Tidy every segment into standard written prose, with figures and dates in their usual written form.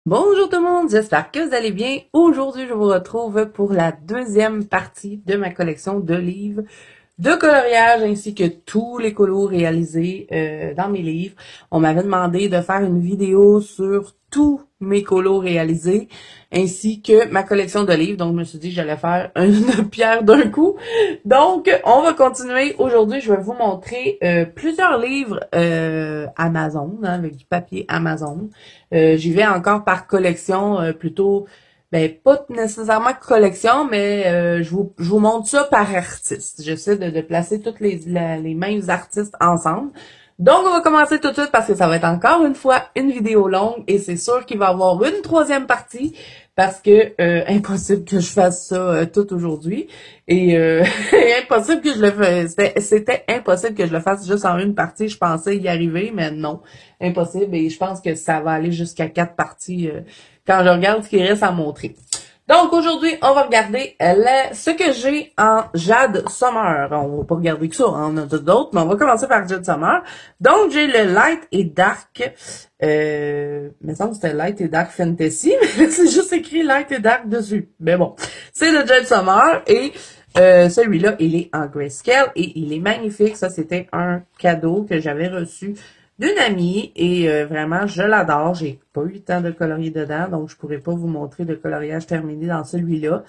Bonjour tout le monde, j'espère que vous allez bien. Aujourd'hui, je vous retrouve pour la deuxième partie de ma collection de livres de coloriage ainsi que tous les colos réalisés dans mes livres. On m'avait demandé de faire une vidéo sur tous mes colos réalisés ainsi que ma collection de livres. Donc, je me suis dit que j'allais faire une pierre d'un coup. Donc, on va continuer. Aujourd'hui, je vais vous montrer plusieurs livres Amazon, hein, avec du papier Amazon. J'y vais encore par collection plutôt... Ben, pas nécessairement collection, mais je vous montre ça par artiste. J'essaie de placer toutes les mêmes artistes ensemble. Donc, on va commencer tout de suite parce que ça va être encore une fois une vidéo longue et c'est sûr qu'il va y avoir une troisième partie parce que impossible que je fasse ça tout aujourd'hui et impossible que je le fasse. C'était impossible que je le fasse juste en une partie. Je pensais y arriver, mais non, impossible et je pense que ça va aller jusqu'à 4 parties quand je regarde ce qu'il reste à montrer. Donc, aujourd'hui, on va regarder ce que j'ai en Jade Summer. On va pas regarder que ça, hein, on a d'autres, mais on va commencer par Jade Summer. Donc, j'ai le Light et Dark, il me semble que c'était Light et Dark Fantasy, mais c'est juste écrit Light et Dark dessus. Mais bon, c'est le Jade Summer et celui-là, il est en grayscale et il est magnifique. Ça, c'était un cadeau que j'avais reçu d'une amie et vraiment je l'adore. J'ai pas eu le temps de colorier dedans, donc je pourrais pas vous montrer de coloriage terminé dans celui-là.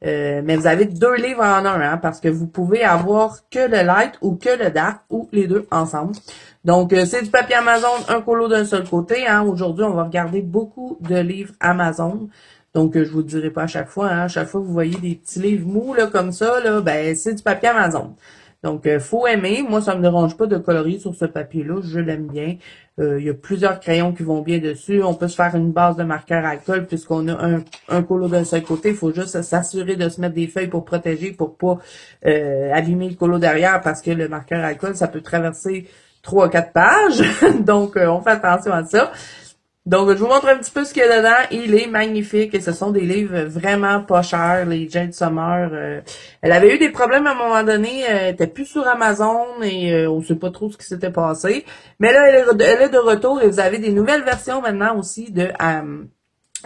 Mais vous avez 2 livres en un, hein, parce que vous pouvez avoir que le light ou que le dark ou les deux ensemble. Donc c'est du papier Amazon, un colo d'un seul côté. Hein. Aujourd'hui, on va regarder beaucoup de livres Amazon. Donc je vous le dirai pas à chaque fois. Hein. À chaque fois que vous voyez des petits livres mous là comme ça, là, ben c'est du papier Amazon. Donc, faut aimer. Moi, ça me dérange pas de colorier sur ce papier-là. Je l'aime bien. Il y a plusieurs crayons qui vont bien dessus. On peut se faire une base de marqueur à alcool puisqu'on a un colo d'un seul côté. Il faut juste s'assurer de se mettre des feuilles pour protéger, pour pas abîmer le colo derrière parce que le marqueur à alcool, ça peut traverser 3 ou 4 pages. Donc, on fait attention à ça. Donc, je vous montre un petit peu ce qu'il y a dedans. Il est magnifique et ce sont des livres vraiment pas chers. Les Jade Summer, elle avait eu des problèmes à un moment donné. Elle était plus sur Amazon et on sait pas trop ce qui s'était passé. Mais là, elle est de retour et vous avez des nouvelles versions maintenant aussi de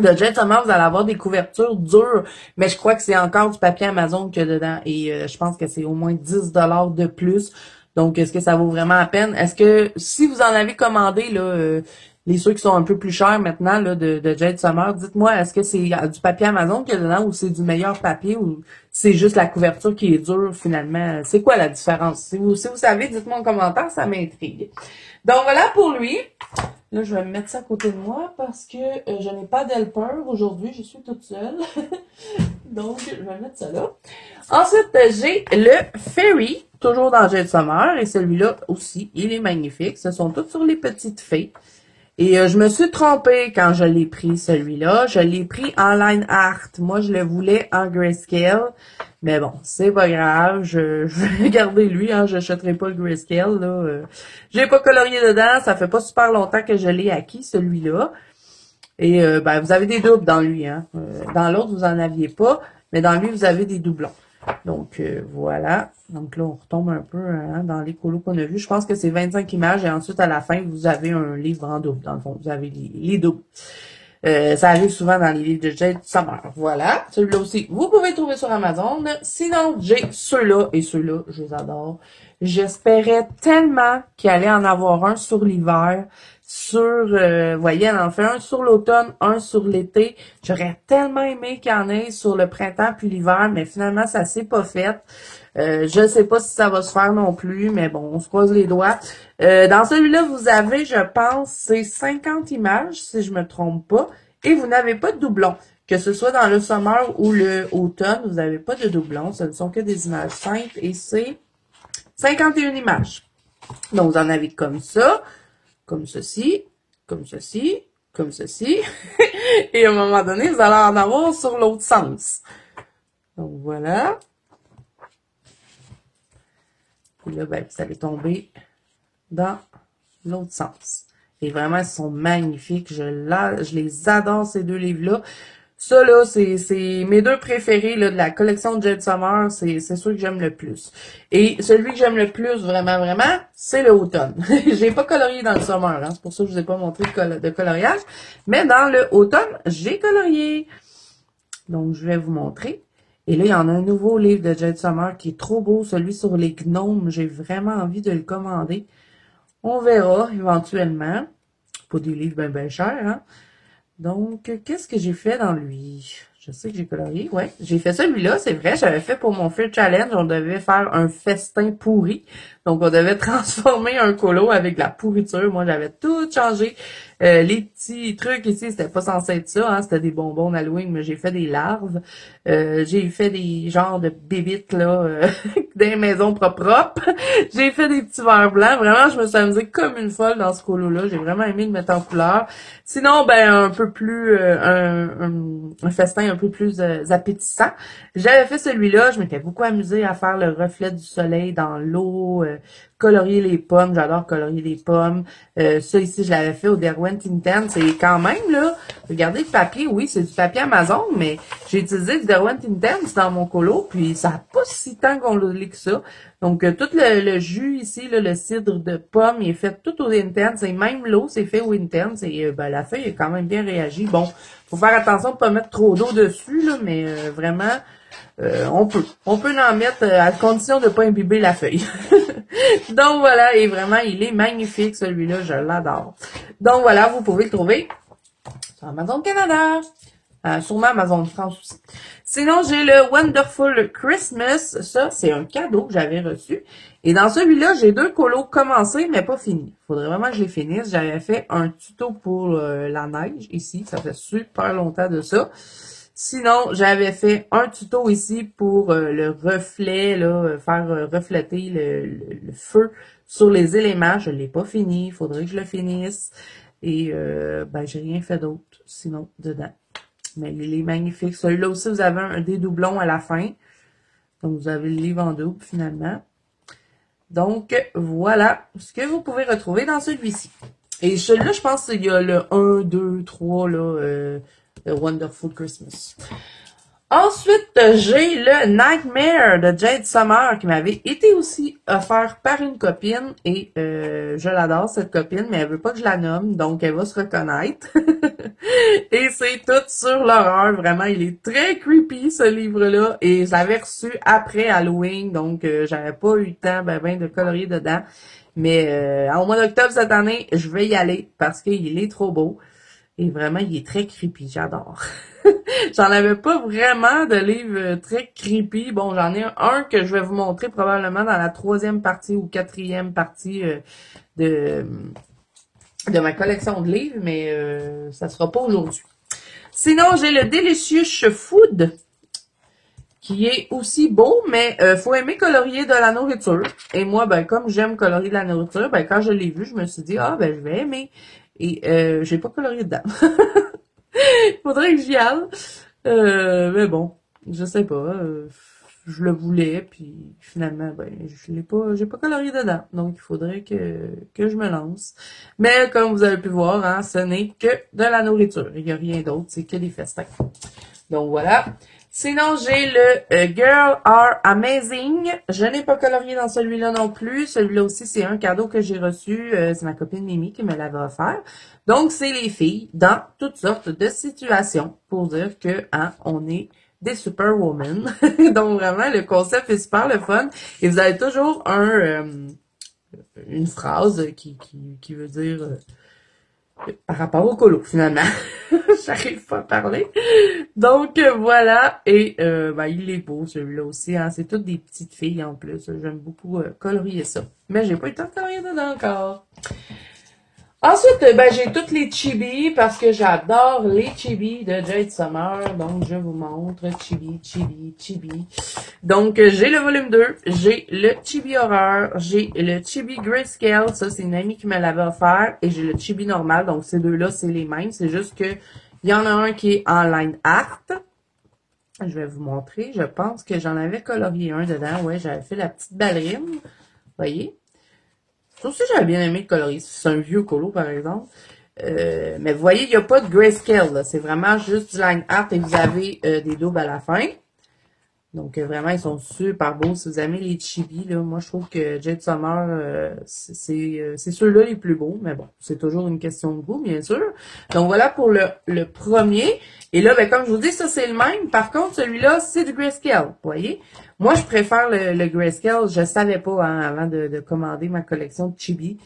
Jade Summer. Vous allez avoir des couvertures dures, mais je crois que c'est encore du papier Amazon qu'il y a dedans et je pense que c'est au moins 10$ de plus. Donc, est-ce que ça vaut vraiment la peine? Est-ce que si vous en avez commandé là les ceux qui sont un peu plus chers maintenant là, de Jade Summer, dites-moi, est-ce que c'est du papier Amazon qu'il y a dedans ou c'est du meilleur papier ou c'est juste la couverture qui est dure finalement? C'est quoi la différence? Si vous savez, dites-moi en commentaire, ça m'intrigue. Donc voilà pour lui. Là, je vais me mettre ça à côté de moi parce que je n'ai pas d'helper aujourd'hui, je suis toute seule. Donc, je vais mettre ça là. Ensuite, j'ai le Fairy, toujours dans Jade Summer, et celui-là aussi, il est magnifique. Ce sont tous sur les petites fées. Et je me suis trompée quand je l'ai pris, celui-là. Je l'ai pris en line art. Moi, je le voulais en grayscale. Mais bon, c'est pas grave. Je vais garder lui. Hein, je n'achèterai pas le grayscale. Là. Je l'ai pas colorié dedans. Ça fait pas super longtemps que je l'ai acquis, celui-là. Et ben, vous avez des doubles dans lui. Hein. Dans l'autre, vous en aviez pas. Mais dans lui, vous avez des doublons. Donc, voilà. Donc là, on retombe un peu hein, dans les colos qu'on a vus. Je pense que c'est 25 images et ensuite, à la fin, vous avez un livre en double. Dans le fond, vous avez les doubles. Ça arrive souvent dans les livres de Jade Summer. Voilà. Celui-là aussi, vous pouvez trouver sur Amazon. Sinon, j'ai ceux-là et ceux-là, je les adore. J'espérais tellement qu'il allait en avoir un sur l'hiver. Vous voyez, elle en fait un sur l'automne, un sur l'été. J'aurais tellement aimé qu'il y en ait sur le printemps puis l'hiver, mais finalement, ça s'est pas fait. Je sais pas si ça va se faire non plus, mais bon, on se croise les doigts. Dans celui-là, vous avez, je pense, c'est 50 images, si je me trompe pas, et vous n'avez pas de doublon. Que ce soit dans le summer ou le automne, vous n'avez pas de doublons. Ce ne sont que des images simples et c'est 51 images. Donc, vous en avez comme ça, comme ceci, comme ceci, comme ceci. Et à un moment donné, vous allez en avoir sur l'autre sens. Donc, voilà. Et là, ben, vous allez tomber dans l'autre sens. Et vraiment, ils sont magnifiques. Je les adore, ces deux livres-là. Ça, là, c'est mes deux préférés là, de la collection de Jade Summer. C'est ceux que j'aime le plus. Et celui que j'aime le plus, vraiment, vraiment, c'est le automne. J'ai pas colorié dans le summer, hein. C'est pour ça que je vous ai pas montré de coloriage. Mais dans le automne, j'ai colorié. Donc, je vais vous montrer. Et là, il y en a un nouveau livre de Jade Summer qui est trop beau, celui sur les gnomes. J'ai vraiment envie de le commander. On verra éventuellement. Pas des livres bien ben chers, hein. Donc, qu'est-ce que j'ai fait dans lui? Je sais que j'ai colorié, ouais. J'ai fait celui-là, c'est vrai. J'avais fait pour mon Free Challenge, on devait faire un festin pourri. Donc, on devait transformer un colo avec de la pourriture. Moi, j'avais tout changé. Les petits trucs ici, c'était pas censé être ça, hein. C'était des bonbons d'Halloween, mais j'ai fait des larves. J'ai fait des genres de bébites, là, des maisons propres. J'ai fait des petits verres blancs. Vraiment, je me suis amusée comme une folle dans ce colo-là. J'ai vraiment aimé le mettre en couleur. Sinon, ben, un peu plus, un festin un peu plus appétissant. J'avais fait celui-là. Je m'étais beaucoup amusée à faire le reflet du soleil dans l'eau, colorier les pommes. J'adore colorier les pommes. Ça ici, je l'avais fait au Derwent Intense. C'est quand même, là, regardez le papier. Oui, c'est du papier Amazon, mais j'ai utilisé du Derwent Intense dans mon colo, puis ça n'a pas si tant qu'on l'a que ça. Donc, tout le jus ici, là, le cidre de pomme, il est fait tout au Intense. Et même l'eau, c'est fait au Intense. Et ben, la feuille a quand même bien réagi. Bon, faut faire attention de ne pas mettre trop d'eau dessus, là, mais vraiment, on peut. On peut en mettre à condition de ne pas imbiber la feuille. Donc voilà, et vraiment, il est magnifique, celui-là, je l'adore. Donc voilà, vous pouvez le trouver sur Amazon Canada. Sûrement Amazon France aussi. Sinon, j'ai le Wonderful Christmas. Ça, c'est un cadeau que j'avais reçu. Et dans celui-là, j'ai deux colos commencés, mais pas finis. Faudrait vraiment que je les finisse. J'avais fait un tuto pour la neige ici. Ça fait super longtemps de ça. Sinon, j'avais fait un tuto ici pour le reflet, là, faire refléter le feu sur les éléments. Je l'ai pas fini. Il faudrait que je le finisse. Et ben, j'ai rien fait d'autre, sinon, dedans. Mais il est magnifique. Celui-là aussi, vous avez des doublons à la fin. Donc, vous avez le livre en double, finalement. Donc, voilà ce que vous pouvez retrouver dans celui-ci. Et celui-là, je pense qu'il y a le 1, 2, 3, là, The Wonderful Christmas. Ensuite, j'ai le Nightmare de Jade Summer qui m'avait été aussi offert par une copine et je l'adore cette copine, mais elle veut pas que je la nomme, donc elle va se reconnaître. Et c'est tout sur l'horreur, vraiment, il est très creepy ce livre-là et je l'avais reçu après Halloween, donc j'avais pas eu le temps ben, de colorier dedans. Mais au mois d'octobre cette année, je vais y aller parce qu'il est trop beau. Et vraiment, il est très creepy, j'adore. J'en avais pas vraiment de livres très creepy. Bon, j'en ai un que je vais vous montrer probablement dans la 3e partie ou 4e partie de ma collection de livres, mais ça sera pas aujourd'hui. Sinon, j'ai le Delicious Food, qui est aussi beau, mais faut aimer colorier de la nourriture. Et moi, ben comme j'aime colorier de la nourriture, ben quand je l'ai vu, je me suis dit, ah ben je vais aimer. Et j'ai pas colorié dedans. Il faudrait que j'y aille. Mais bon, je sais pas. Je le voulais, puis finalement, ben, j'ai pas colorié dedans. Donc, il faudrait que je me lance. Mais comme vous avez pu voir, hein, ce n'est que de la nourriture. Il n'y a rien d'autre, c'est que des festins. Donc, voilà. Sinon, j'ai le Girl Are Amazing. Je n'ai pas colorié dans celui-là non plus. Celui-là aussi, c'est un cadeau que j'ai reçu. C'est ma copine Mimi qui me l'avait offert. Donc, c'est les filles dans toutes sortes de situations pour dire que hein, on est des superwomen. Donc, vraiment, le concept est super le fun. Et vous avez toujours une phrase qui veut dire... par rapport au colo, finalement. J'arrive pas à parler. Donc, voilà. Et, ben, il est beau, celui-là aussi. Hein. C'est toutes des petites filles, en plus. J'aime beaucoup colorier ça. Mais j'ai pas eu le temps de colorier dedans encore. Ensuite, ben, j'ai toutes les chibis parce que j'adore les chibis de Jade Summer. Donc, je vous montre chibi, chibi, chibi. Donc, j'ai le volume 2, j'ai le chibi horreur, j'ai le chibi grayscale. Ça, c'est une amie qui me l'avait offert. Et j'ai le chibi normal. Donc, ces deux-là, c'est les mêmes. C'est juste que il y en a un qui est en line art. Je vais vous montrer. Je pense que j'en avais colorié un dedans. Ouais, j'avais fait la petite ballerine. Vous voyez? Ça aussi, j'avais bien aimé le colorier. C'est un vieux colo, par exemple. Mais vous voyez, il n'y a pas de grayscale. C'est vraiment juste du line art et vous avez des doubles à la fin. Donc, vraiment, ils sont super beaux. Si vous aimez les chibis, là, moi, je trouve que Jade Summer, c'est ceux-là les plus beaux. Mais bon, c'est toujours une question de goût, bien sûr. Donc, voilà pour le premier. Et là, ben, comme je vous dis, ça, c'est le même. Par contre, celui-là, c'est du grayscale. Vous voyez? Moi, je préfère le grayscale. Je savais pas, hein, avant de commander ma collection de chibi.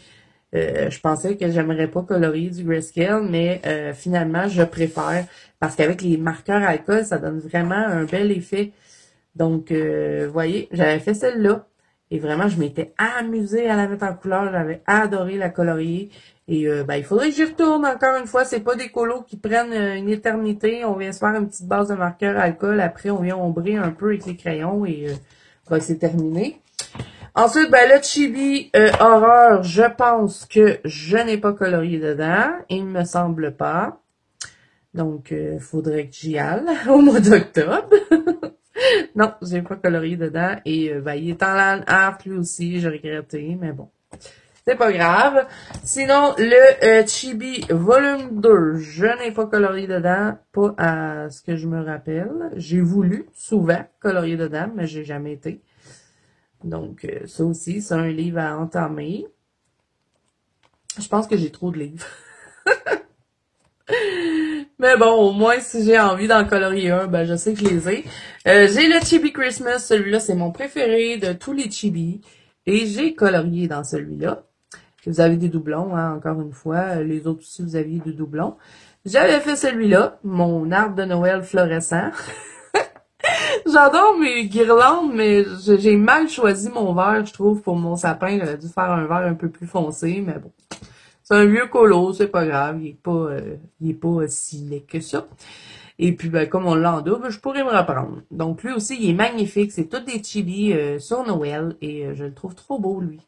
Je pensais que j'aimerais pas colorier du grayscale, mais finalement, je préfère. Parce qu'avec les marqueurs alcool, ça donne vraiment un bel effet. Donc, vous voyez, j'avais fait celle-là. Et vraiment, je m'étais amusée à la mettre en couleur. J'avais adoré la colorier. Et ben, il faudrait que j'y retourne encore une fois. C'est pas des colos qui prennent une éternité. On vient se faire une petite base de marqueur alcool. Après, on vient ombrer un peu avec les crayons et ben, c'est terminé. Ensuite, ben, le chibi horreur, je pense que je n'ai pas colorié dedans. Il me semble pas. Donc, faudrait que j'y aille au mois d'octobre. Non, j'ai pas colorié dedans. Et ben, il est en line art lui aussi, j'ai regretté, mais bon. C'est pas grave. Sinon, le chibi volume 2, je n'ai pas colorié dedans, pas à ce que je me rappelle. J'ai voulu souvent colorier dedans, mais j'ai jamais été. Donc, ça aussi, c'est un livre à entamer. Je pense que j'ai trop de livres. Mais bon, au moins, si j'ai envie d'en colorier un, ben je sais que je les ai. J'ai le Chibi Christmas. Celui-là, c'est mon préféré de tous les chibis. Et j'ai colorié dans celui-là. Vous avez des doublons, hein, encore une fois. Les autres aussi, vous aviez des doublons. J'avais fait celui-là, mon arbre de Noël fluorescent. J'adore mes guirlandes, mais j'ai mal choisi mon vert, je trouve, pour mon sapin. J'aurais dû faire un vert un peu plus foncé, mais bon. C'est un vieux colo, c'est pas grave, il est pas si laid que ça. Et puis, ben, comme on l'a en double, je pourrais me reprendre. Donc, lui aussi, il est magnifique. C'est tout des chibis sur Noël et je le trouve trop beau, lui.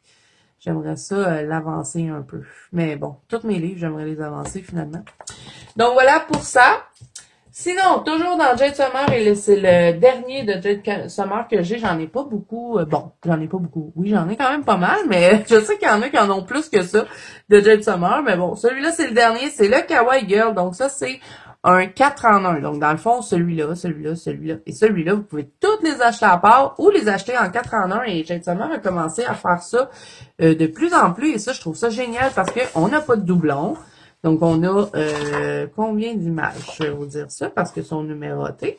J'aimerais ça l'avancer un peu. Mais bon, tous mes livres, j'aimerais les avancer finalement. Donc, voilà pour ça. Sinon, toujours dans Jade Summer, et c'est le dernier de Jade Summer que j'ai. J'en ai pas beaucoup. Bon, j'en ai pas beaucoup. Oui, j'en ai quand même pas mal, mais je sais qu'il y en a qui en ont plus que ça de Jade Summer. Mais bon, celui-là, c'est le dernier. C'est le Kawaii Girl. Donc ça, c'est un 4 en 1. Donc dans le fond, celui-là, celui-là, celui-là et celui-là, vous pouvez toutes les acheter à part ou les acheter en 4 en 1. Et Jade Summer a commencé à faire ça de plus en plus. Et ça, je trouve ça génial parce qu'on n'a pas de doublons. Donc, on a combien d'images? Je vais vous dire ça parce que sont numérotées.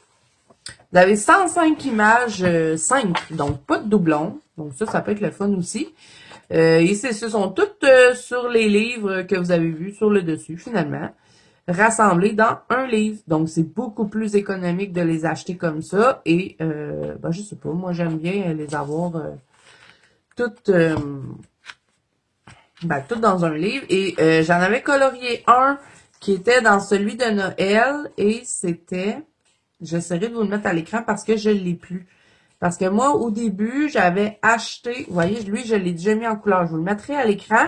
Vous avez 105 images simples, donc pas de doublons. Donc, ça peut être le fun aussi. Et ce sont toutes sur les livres que vous avez vus sur le dessus, finalement, rassemblés dans un livre. Donc, c'est beaucoup plus économique de les acheter comme ça. Et, ben, je sais pas, moi, j'aime bien les avoir toutes... ben, tout dans un livre. Et j'en avais colorié un qui était dans celui de Noël. Et c'était... J'essaierai de vous le mettre à l'écran parce que je ne l'ai plus. Parce que moi, au début, j'avais acheté... Vous voyez, lui, je l'ai déjà mis en couleur. Je vous le mettrai à l'écran.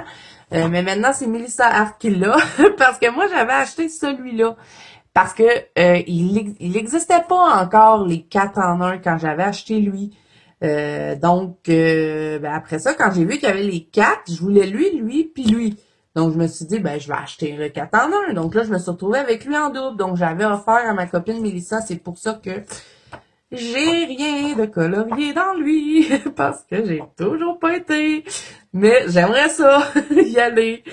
Mais maintenant, c'est Melissa Hart qui l'a. Parce que moi, j'avais acheté celui-là. Parce que il existait pas encore les 4 en 1 quand j'avais acheté lui. Donc, ben après ça, quand j'ai vu qu'il y avait les 4, je voulais lui, puis lui. Donc, je me suis dit, ben, je vais acheter le 4 en 1. Donc là, je me suis retrouvée avec lui en double. Donc, j'avais offert à ma copine Melissa. C'est pour ça que j'ai rien de colorié dans lui. Parce que j'ai toujours pas été. Mais j'aimerais ça, y aller.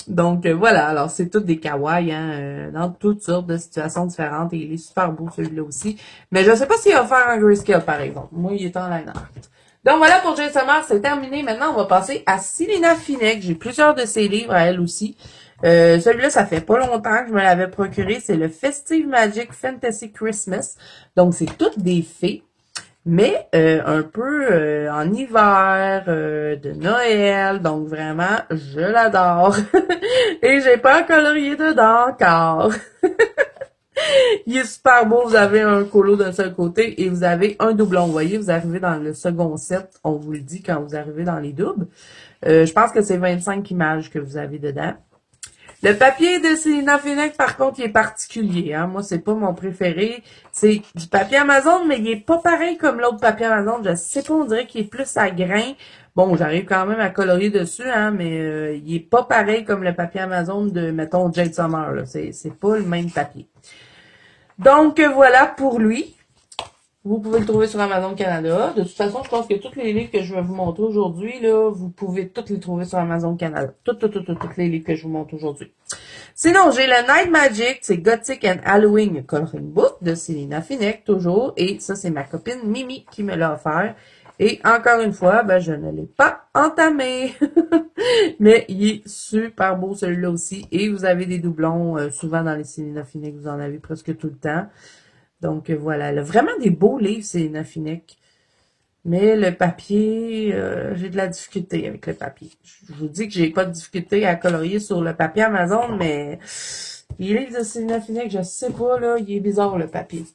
Donc, voilà. Alors, c'est toutes des kawaii, hein, dans toutes sortes de situations différentes. Et il est super beau, celui-là aussi. Mais je sais pas s'il va faire un grayscale, par exemple. Moi, il est en line art. Donc, voilà pour Jade Summer. C'est terminé. Maintenant, on va passer à Silina Finek. J'ai plusieurs de ses livres à elle aussi. Celui-là, ça fait pas longtemps que je me l'avais procuré. C'est le Festive Magic Fantasy Christmas. Donc, c'est toutes des fées. mais un peu en hiver, de Noël, donc vraiment, je l'adore. Et j'ai pas colorié dedans encore. Il est super beau, vous avez un colo d'un seul côté et vous avez un doublon. Vous voyez, vous arrivez dans le second set, on vous le dit quand vous arrivez dans les doubles. Je pense que c'est 25 images que vous avez dedans. Le papier de Célina Fenech, par contre, il est particulier. Hein? Moi, c'est pas mon préféré. C'est du papier Amazon, mais il est pas pareil comme l'autre papier Amazon. Je sais pas, on dirait qu'il est plus à grains. Bon, j'arrive quand même à colorier dessus, hein, mais il est pas pareil comme le papier Amazon de, mettons, Jade Summer. Là. C'est pas le même papier. Donc, voilà pour lui. Vous pouvez le trouver sur Amazon Canada. De toute façon, je pense que tous les livres que je vais vous montrer aujourd'hui, là, vous pouvez tous les trouver sur Amazon Canada. Tous les livres que je vous montre aujourd'hui. Sinon, j'ai le Night Magic, c'est Gothic and Halloween Coloring Book de Célina Fenech, toujours. Et ça, c'est ma copine Mimi qui me l'a offert. Et encore une fois, ben, je ne l'ai pas entamé. Mais il est super beau celui-là aussi. Et vous avez des doublons, souvent dans les Célina Fenech, vous en avez presque tout le temps. Donc voilà, elle a vraiment des beaux livres, Célina Fenech. Mais le papier, j'ai de la difficulté avec le papier. Je vous dis que j'ai pas de difficulté à colorier sur le papier Amazon, mais les livres de Célina Fenech, je sais pas, là, il est bizarre le papier.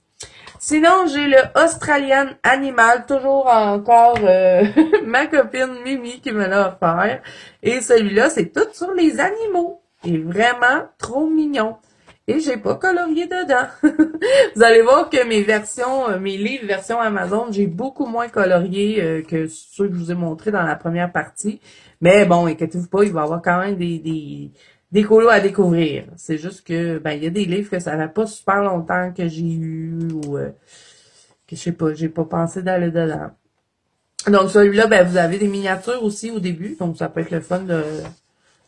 Sinon, j'ai le Australian Animal, toujours encore ma copine Mimi qui me l'a offert. Et celui-là, c'est tout sur les animaux. Il est vraiment trop mignon. Et j'ai pas colorié dedans. Vous allez voir que mes livres version Amazon, j'ai beaucoup moins colorié que ceux que je vous ai montrés dans la première partie. Mais bon, inquiétez-vous pas, il va y avoir quand même des colos à découvrir. C'est juste que, ben, il y a des livres que ça fait pas super longtemps que j'ai eu ou que je sais pas, j'ai pas pensé d'aller dedans. Donc celui-là, ben, vous avez des miniatures aussi au début, donc ça peut être le fun de,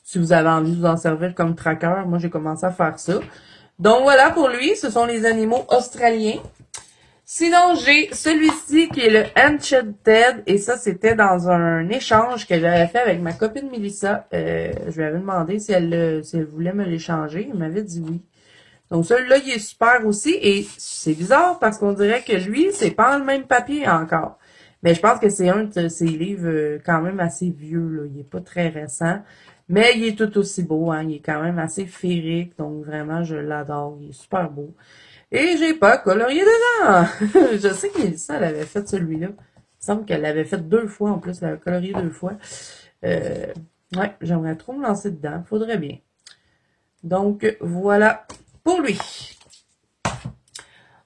si vous avez envie de vous en servir comme tracker. Moi, j'ai commencé à faire ça. Donc voilà pour lui, ce sont les animaux australiens. Sinon, j'ai celui-ci qui est le Enchanted, et ça, c'était dans un échange que j'avais fait avec ma copine Melissa. Je lui avais demandé si elle voulait me l'échanger. Elle m'avait dit oui. Donc celui-là, il est super aussi, et c'est bizarre parce qu'on dirait que lui, c'est pas le même papier encore. Mais je pense que c'est un de ses livres quand même assez vieux, là. Il est pas très récent. Mais il est tout aussi beau, hein. Il est quand même assez féerique, donc vraiment, je l'adore. Il est super beau. Et j'ai pas colorié dedans. Je sais que Mélissa, elle avait fait celui-là. Il me semble qu'elle l'avait fait 2 fois, en plus, elle avait colorié 2 fois. Ouais, j'aimerais trop me lancer dedans. Faudrait bien. Donc, voilà pour lui.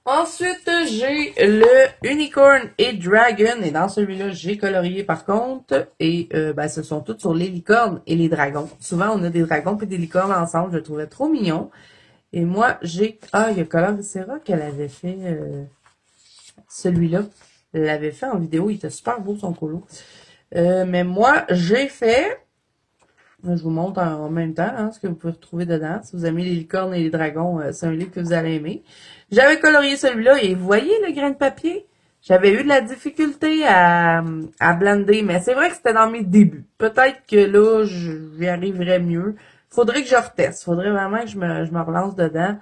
Ensuite, j'ai le Unicorn et Dragon. Et dans celui-là, j'ai colorié par contre. Et ben, ce sont tous sur les licornes et les dragons. Souvent, on a des dragons et des licornes ensemble. Je le trouvais trop mignon. Et moi, j'ai... Ah, il y a Coloricera qu'elle avait fait celui-là. Elle l'avait fait en vidéo. Il était super beau, son colo. Mais moi, j'ai fait... Je vous montre en même temps hein, ce que vous pouvez retrouver dedans. Si vous aimez les licornes et les dragons, c'est un livre que vous allez aimer. J'avais colorié celui-là et vous voyez le grain de papier? J'avais eu de la difficulté à blender, mais c'est vrai que c'était dans mes débuts. Peut-être que là, j'y arriverais mieux. Faudrait que je reteste. Faudrait vraiment que je me relance dedans.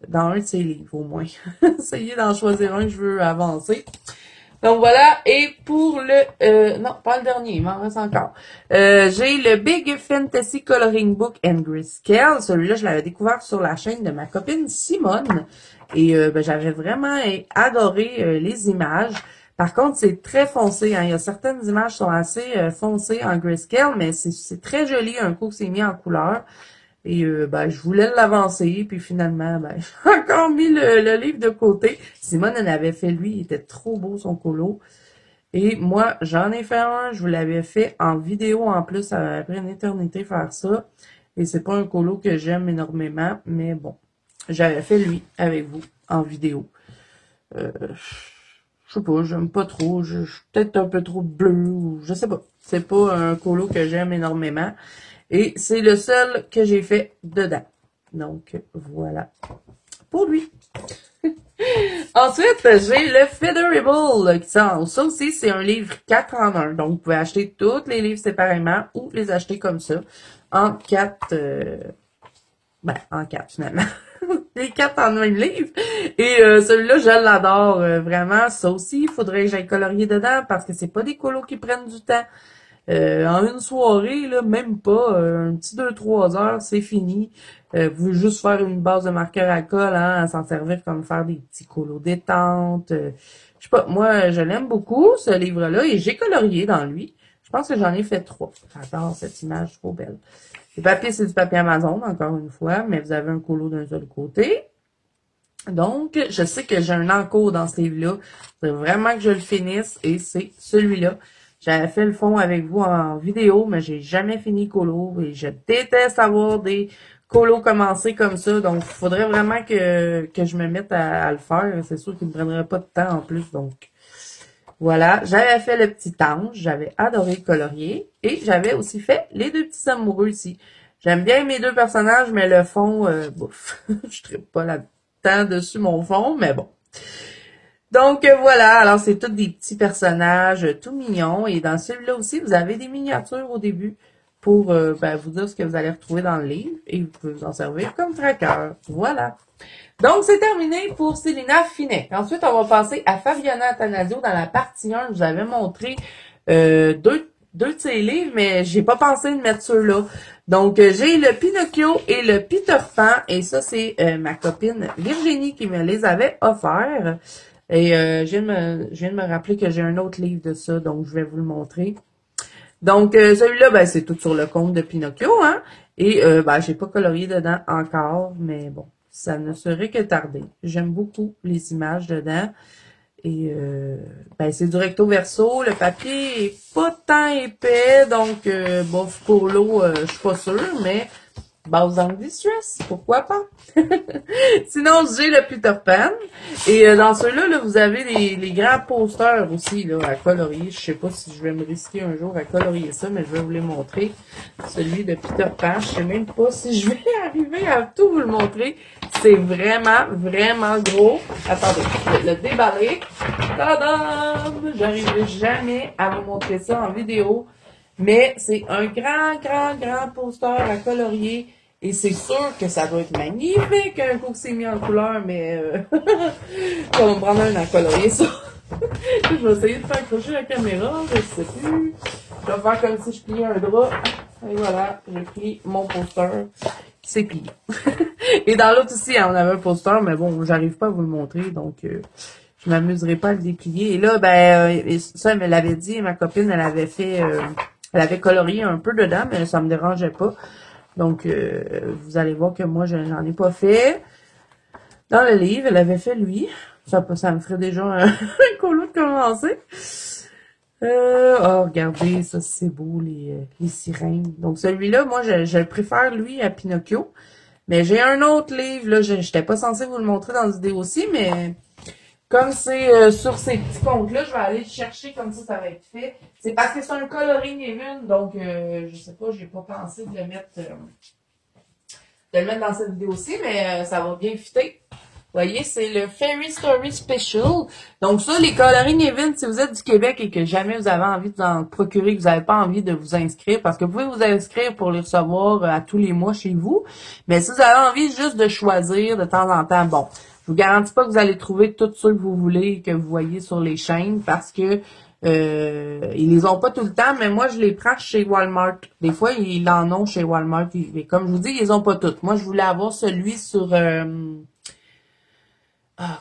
Dans un de ces livres, au moins. Essayez d'en choisir un que je veux avancer. Donc voilà, et pour le... non, pas le dernier, il m'en reste encore. J'ai le Big Fantasy Coloring Book and Grayscale. Celui-là, je l'avais découvert sur la chaîne de ma copine Simone. Et ben, j'avais vraiment adoré les images. Par contre, c'est très foncé. Hein. Il y a certaines images qui sont assez foncées en grayscale, mais c'est très joli un coup que c'est mis en couleur. Et ben, je voulais l'avancer, puis finalement, ben, j'ai encore mis le livre de côté. Simone en avait fait lui, il était trop beau son colo. Et moi, j'en ai fait un, je vous l'avais fait en vidéo en plus, ça m'a pris une éternité faire ça. Et c'est pas un colo que j'aime énormément, mais bon, j'avais fait lui avec vous en vidéo. Je sais pas, j'aime pas trop, je suis peut-être un peu trop bleu, ou je sais pas. C'est pas un colo que j'aime énormément. Et c'est le seul que j'ai fait dedans. Donc, voilà. Pour lui. Ensuite, j'ai le Featherable qui sort. Ça aussi, c'est un livre 4 en 1. Donc, vous pouvez acheter tous les livres séparément ou les acheter comme ça. En 4, ben, en 4 finalement. Les quatre en même livre. Et celui-là, je l'adore vraiment. Ça aussi, il faudrait que j'aille colorier dedans parce que c'est pas des colos qui prennent du temps. En une soirée, là, même pas, un petit 2-3 heures, c'est fini. Vous voulez juste faire une base de marqueur à colle, hein, à s'en servir comme faire des petits colos détente. Je sais pas, moi, je l'aime beaucoup, ce livre-là, et j'ai colorié dans lui. Je pense que j'en ai fait 3. J'adore cette image, trop belle. Le papier, c'est du papier Amazon, encore une fois, mais vous avez un colo d'un seul côté. Donc, je sais que j'ai un encours dans ce livre-là. C'est vraiment que je le finisse, et c'est celui-là. J'avais fait le fond avec vous en vidéo, mais j'ai jamais fini colo, et je déteste avoir des colos commencés comme ça, donc il faudrait vraiment que je me mette à le faire. C'est sûr qu'il ne me prendrait pas de temps en plus, donc voilà. J'avais fait le petit ange, j'avais adoré colorier, et j'avais aussi fait les deux petits amoureux ici. J'aime bien mes deux personnages, mais le fond, bouf, je tripe pas là-dedans dessus mon fond, mais bon. Donc voilà, alors c'est tous des petits personnages tout mignons, et dans celui-là aussi, vous avez des miniatures au début pour vous dire ce que vous allez retrouver dans le livre, et vous pouvez vous en servir comme tracker. Voilà. Donc, c'est terminé pour Célina Finet. Ensuite, on va passer à Fabiana Attanasio. Dans la partie 1, je vous avais montré deux de ses livres, mais j'ai pas pensé de mettre ceux-là. Donc, j'ai le Pinocchio et le Peter Pan, et ça, c'est ma copine Virginie qui me les avait offerts. Et je viens de me rappeler que j'ai un autre livre de ça, donc je vais vous le montrer. Donc, celui-là, c'est tout sur le conte de Pinocchio, hein. Et j'ai pas colorié dedans encore, mais bon, ça ne serait que tardé. J'aime beaucoup les images dedans. Et c'est du recto verso. Le papier est pas tant épais, donc bof, pour l'eau, je suis pas sûre, mais base anti-stress, pourquoi pas? Sinon, j'ai le Peter Pan. Et dans ceux-là, là, vous avez les grands posters aussi là, à colorier. Je sais pas si je vais me risquer un jour à colorier ça, mais je vais vous les montrer. Celui de Peter Pan, je sais même pas si je vais arriver à tout vous le montrer. C'est vraiment, vraiment gros. Attendez, je vais le déballer. Tadam! J'arriverai jamais à vous montrer ça en vidéo. Mais c'est un grand, grand, grand poster à colorier. Et c'est sûr que ça doit être magnifique un coup que c'est mis en couleur, mais ça va me prendre un à colorier ça. Je vais essayer de faire accrocher la caméra, je sais plus. Je vais faire comme si je pliais un drap. Et voilà, j'ai pris mon poster. C'est plié. Et dans l'autre aussi, on avait un poster, mais bon, j'arrive pas à vous le montrer, donc je m'amuserai pas à le déplier. Et là, ça, elle me l'avait dit, ma copine, elle avait fait, elle avait colorié un peu dedans, mais ça me dérangeait pas. Donc, vous allez voir que moi, j'en ai pas fait. Dans le livre, elle avait fait lui. Ça me ferait déjà un colo de commencer. Regardez, ça, c'est beau, les sirènes. Donc, celui-là, moi, je le préfère, lui, à Pinocchio. Mais j'ai un autre livre, là, j'étais pas censée vous le montrer dans la vidéo aussi, mais comme c'est sur ces petits comptes-là, je vais aller le chercher comme ça va être fait. C'est parce que c'est un coloring even, donc je sais pas, j'ai pas pensé de le mettre dans cette vidéo-ci, mais ça va bien fitter. Vous voyez, c'est le Fairy Story Special. Donc ça, les coloring events, si vous êtes du Québec et que jamais vous avez envie de vous en procurer, que vous n'avez pas envie de vous inscrire, parce que vous pouvez vous inscrire pour les recevoir à tous les mois chez vous, mais si vous avez envie juste de choisir de temps en temps, bon, je vous garantis pas que vous allez trouver tous ceux que vous voulez et que vous voyez sur les chaînes, parce que ils les ont pas tout le temps, mais moi je les prends chez Walmart. Des fois, ils en ont chez Walmart. Et comme je vous dis, ils les ont pas toutes. Moi, je voulais avoir celui sur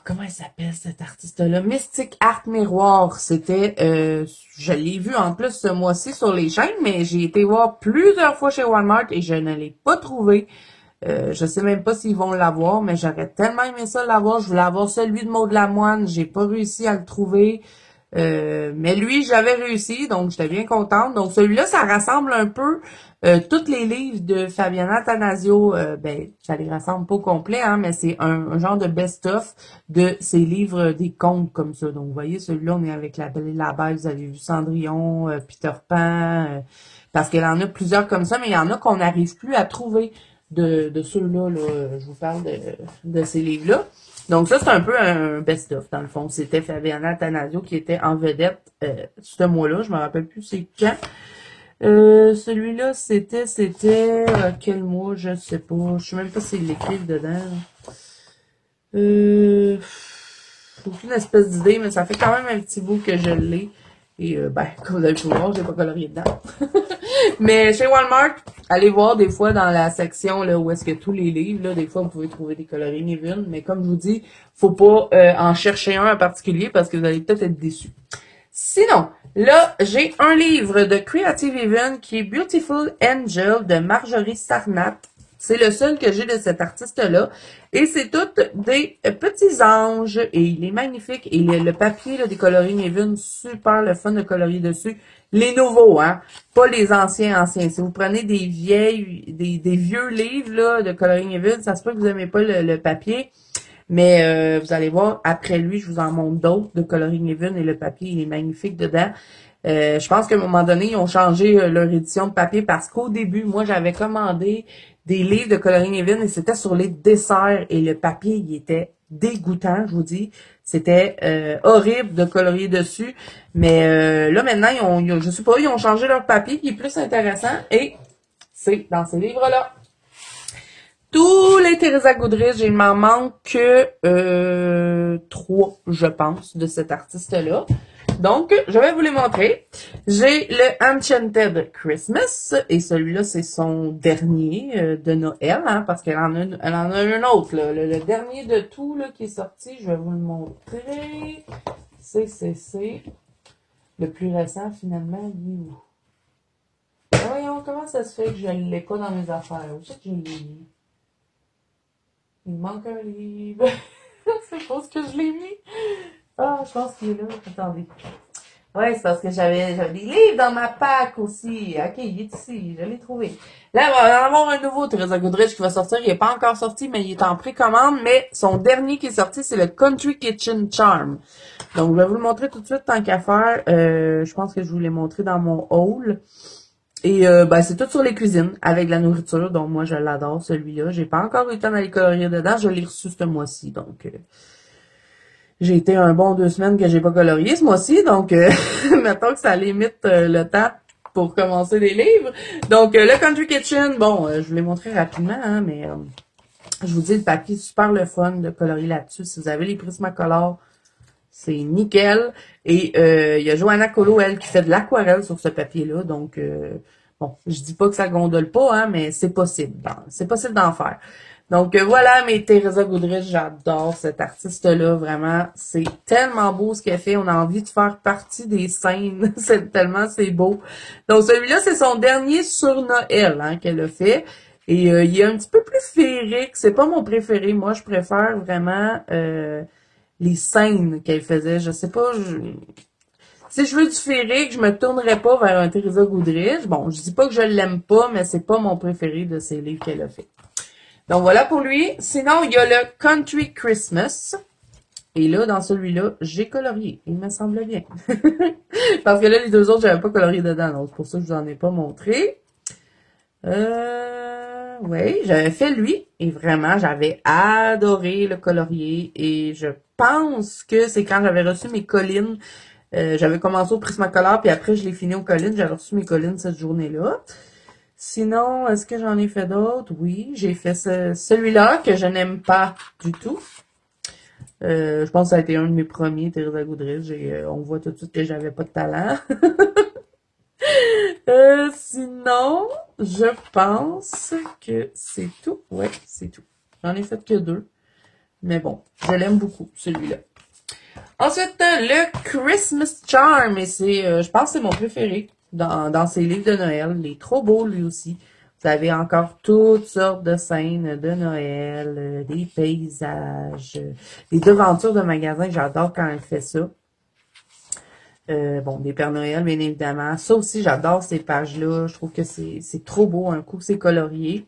comment il s'appelle cet artiste-là? Mystic Art Miroir. C'était, je l'ai vu en plus ce mois-ci sur les chaînes, mais j'ai été voir plusieurs fois chez Walmart et je ne l'ai pas trouvé. Je sais même pas s'ils vont l'avoir, mais j'aurais tellement aimé ça l'avoir. Je voulais avoir celui de Maud Lamoine. J'ai pas réussi à le trouver. Mais lui, j'avais réussi, donc j'étais bien contente. Donc celui-là, ça rassemble un peu tous les livres de Fabiana Attanasio. Ça les rassemble pas au complet, hein, mais c'est un genre de best-of de ses livres des contes comme ça. Donc vous voyez, celui-là, on est avec La Belle et la Bête. Vous avez vu Cendrillon, Peter Pan, parce qu'elle en a plusieurs comme ça, mais il y en a qu'on n'arrive plus à trouver de ceux-là. Là, je vous parle de ces livres-là. Donc ça, c'est un peu un best-of, dans le fond. C'était Fabiana Attanasio qui était en vedette ce mois-là. Je me rappelle plus c'est quand. Celui-là, c'était quel mois, je sais pas. Je sais même pas s'il l'écrit dedans. Aucune espèce d'idée, mais ça fait quand même un petit bout que je l'ai. Et ben, comme vous avez pu voir, je l'ai pas colorié dedans. Mais chez Walmart, allez voir des fois dans la section là où est-ce que tous les livres, là, des fois vous pouvez trouver des coloris Niven, mais comme je vous dis, faut pas en chercher un en particulier parce que vous allez peut-être être déçus. Sinon, là, j'ai un livre de Creative Haven qui est Beautiful Angel de Marjorie Sarnat. C'est le seul que j'ai de cet artiste-là. Et c'est tous des petits anges. Et il est magnifique. Et le papier là, des coloris Haven, super le fun de colorier dessus. Les nouveaux, hein. Pas les anciens. Si vous prenez des vieux livres là, de coloring Haven, ça se peut que vous n'aimez pas le papier. Mais vous allez voir, après lui, je vous en montre d'autres de Coloring Haven et le papier, il est magnifique dedans. Je pense qu'à un moment donné, ils ont changé leur édition de papier parce qu'au début, moi, j'avais commandé des livres de Coloring Haven et c'était sur les desserts et le papier, il était dégoûtant, je vous dis. C'était horrible de colorier dessus. Mais là, maintenant, je sais pas, ils ont changé leur papier qui est plus intéressant et c'est dans ces livres-là. Tous les Teresa Goodrich, il m'en manque que 3, je pense, de cet artiste-là. Donc, je vais vous les montrer. J'ai le Enchanted Christmas, et celui-là, c'est son dernier de Noël, hein, parce qu'elle en a un autre, là. Le dernier de tout là, qui est sorti, je vais vous le montrer. C'est le plus récent, finalement, il est où? Voyons, comment ça se fait que je ne l'ai pas dans mes affaires? Où c'est que je l'ai mis? Il me manque un livre. C'est pas ce que je l'ai mis. Ah, je pense qu'il est là. Attendez. Ouais, c'est parce que j'avais des livres dans ma pack aussi. Ok, il est ici. Je l'ai trouvé. Là, on va en avoir un nouveau Teresa Goodrich qui va sortir. Il n'est pas encore sorti, mais il est en précommande. Mais son dernier qui est sorti, c'est le Country Kitchen Charm. Donc, je vais vous le montrer tout de suite tant qu'à faire. Je pense que je vous l'ai montré dans mon haul. Et ben c'est tout sur les cuisines, avec la nourriture, donc moi je l'adore celui-là. J'ai pas encore eu le temps d'aller colorier dedans, je l'ai reçu ce mois-ci, donc j'ai été un bon 2 semaines que j'ai pas colorié ce mois-ci, donc mettons que ça limite le temps pour commencer des livres. Donc le Country Kitchen, bon, je vous l'ai montré rapidement, hein, mais je vous dis le papier super le fun de colorier là-dessus. Si vous avez les Prismacolor, c'est nickel. Et il y a Joanna Colo, elle, qui fait de l'aquarelle sur ce papier-là. Donc, bon, je dis pas que ça gondole pas, hein, mais c'est possible. C'est possible d'en faire. Donc, voilà, mais Teresa Goodrich, j'adore cet artiste-là. Vraiment, c'est tellement beau ce qu'elle fait. On a envie de faire partie des scènes. C'est beau. Donc, celui-là, c'est son dernier sur Noël, hein, qu'elle a fait. Et il est un petit peu plus féerique. C'est pas mon préféré. Moi, je préfère vraiment... les scènes qu'elle faisait, je sais pas, si je veux du féerique, je me tournerais pas vers un Teresa Goodrich. Bon, je dis pas que je l'aime pas, mais c'est pas mon préféré de ces livres qu'elle a fait. Donc voilà pour lui. Sinon, il y a le Country Christmas. Et là, dans celui-là, j'ai colorié. Il me semble bien. Parce que là, les deux autres, j'avais pas colorié dedans. Donc, c'est pour ça que je vous en ai pas montré. Oui, j'avais fait lui et vraiment, j'avais adoré le colorier et je pense que c'est quand j'avais reçu mes collines. J'avais commencé au Prismacolor puis après je l'ai fini aux collines. J'avais reçu mes collines cette journée-là. Sinon, est-ce que j'en ai fait d'autres? Oui, j'ai fait celui-là que je n'aime pas du tout. Je pense que ça a été un de mes premiers, Teresa Goodrich. On voit tout de suite que j'avais pas de talent. Sinon, je pense que c'est tout. Ouais, c'est tout. J'en ai fait que 2. Mais bon, je l'aime beaucoup, celui-là. Ensuite, le Christmas Charm. Et c'est, je pense que c'est mon préféré dans ces livres de Noël. Il est trop beau, lui aussi. Vous avez encore toutes sortes de scènes de Noël, des paysages, des devantures de magasins. J'adore quand elle fait ça. Bon, des Pères Noël, bien évidemment. Ça aussi, j'adore ces pages-là. Je trouve que c'est trop beau. Un coup, c'est colorié.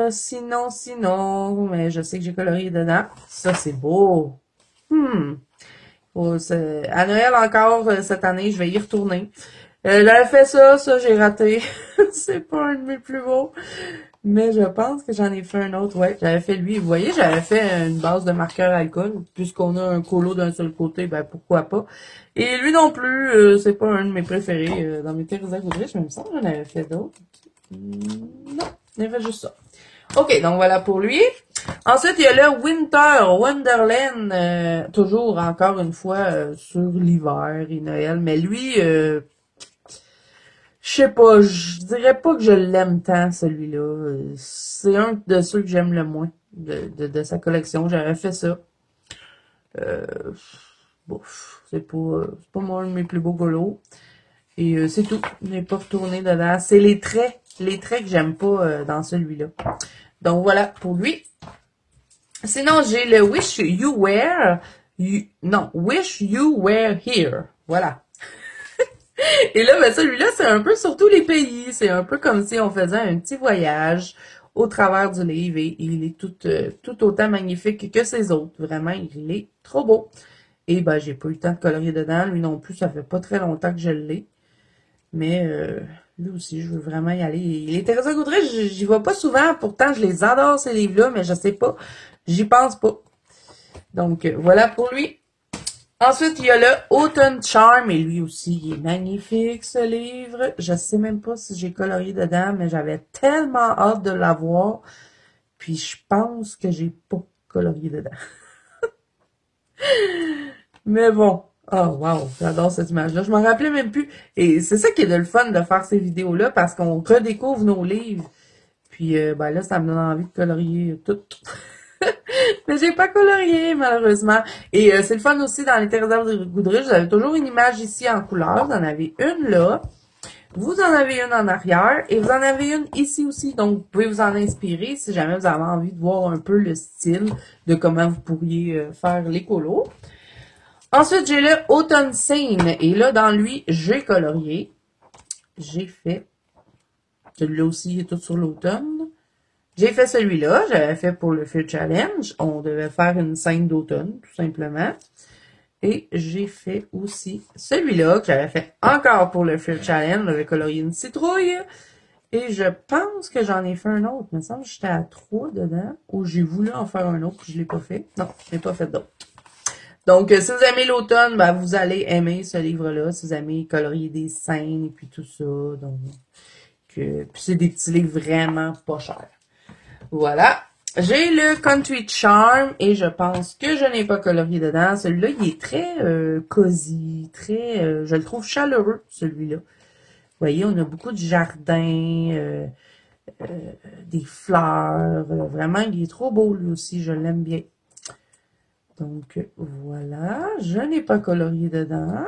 Sinon, mais je sais que j'ai colorié dedans. Ça, c'est beau. À Noël encore, cette année, je vais y retourner. J'avais fait ça, j'ai raté. C'est pas un de mes plus beaux. Mais je pense que j'en ai fait un autre, ouais. J'avais fait lui, vous voyez, j'avais fait une base de marqueur alcool. Puisqu'on a un colo d'un seul côté, ben pourquoi pas. Et lui non plus, c'est pas un de mes préférés dans mes Teresa Goodrich, mais il me semble que j'en avais fait d'autres. Non, j'avais fait juste ça. OK, donc voilà pour lui. Ensuite, il y a le Winter Wonderland, toujours encore une fois sur l'hiver et Noël. Mais lui, je sais pas, je dirais pas que je l'aime tant, celui-là. C'est un de ceux que j'aime le moins de sa collection. J'avais fait ça. Euh, Bouf, c'est pas moi un de mes plus beaux colos. Et c'est tout. Je n'ai pas retourné dedans. C'est les traits que j'aime pas dans celui-là. Donc voilà pour lui. Sinon, j'ai le Wish You Were, non, Wish You Were Here. Voilà. Et là, ben, celui-là, c'est un peu sur tous les pays. C'est un peu comme si on faisait un petit voyage au travers du livre et il est tout autant magnifique que ses autres. Vraiment, il est trop beau. Et ben, j'ai pas eu le temps de colorier dedans. Lui non plus, ça fait pas très longtemps que je l'ai. Mais lui aussi, je veux vraiment y aller. Les Teresa Goodrich, j'y vais pas souvent. Pourtant, je les adore, ces livres-là, mais je sais pas. J'y pense pas. Donc, voilà pour lui. Ensuite, il y a le Autumn Charm. Et lui aussi, il est magnifique, ce livre. Je sais même pas si j'ai colorié dedans, mais j'avais tellement hâte de l'avoir. Puis, je pense que j'ai pas colorié dedans. Mais bon. Oh, wow, j'adore cette image-là. Je m'en rappelais même plus. Et c'est ça qui est de le fun de faire ces vidéos-là, parce qu'on redécouvre nos livres. Puis, ben là, ça me donne envie de colorier tout. Mais j'ai pas colorié, malheureusement. Et c'est le fun aussi dans les Teresa Goodrich. Vous avez toujours une image ici en couleur. Vous en avez une là. Vous en avez une en arrière. Et vous en avez une ici aussi. Donc, vous pouvez vous en inspirer si jamais vous avez envie de voir un peu le style de comment vous pourriez faire les colos. Ensuite, j'ai le Autumn Scene. Et là, dans lui, j'ai colorié. J'ai fait. Celui-là aussi est tout sur l'automne. J'ai fait celui-là. J'avais fait pour le Fear Challenge. On devait faire une scène d'automne, tout simplement. Et j'ai fait aussi celui-là, que j'avais fait encore pour le Fear Challenge. J'avais colorié une citrouille. Et je pense que j'en ai fait un autre. Il me semble que j'étais à 3 dedans. Ou j'ai voulu en faire un autre, puis je l'ai pas fait. Non, je n'ai pas fait d'autre. Donc, si vous aimez l'automne, ben, vous allez aimer ce livre-là. Si vous aimez colorier des scènes et puis tout ça. Donc, puis c'est des petits livres vraiment pas chers. Voilà. J'ai le Country Charm et je pense que je n'ai pas colorié dedans. Celui-là, il est très cosy, très... je le trouve chaleureux, celui-là. Vous voyez, on a beaucoup de jardins, des fleurs. Vraiment, il est trop beau, lui aussi. Je l'aime bien. Donc, voilà. Je n'ai pas colorié dedans.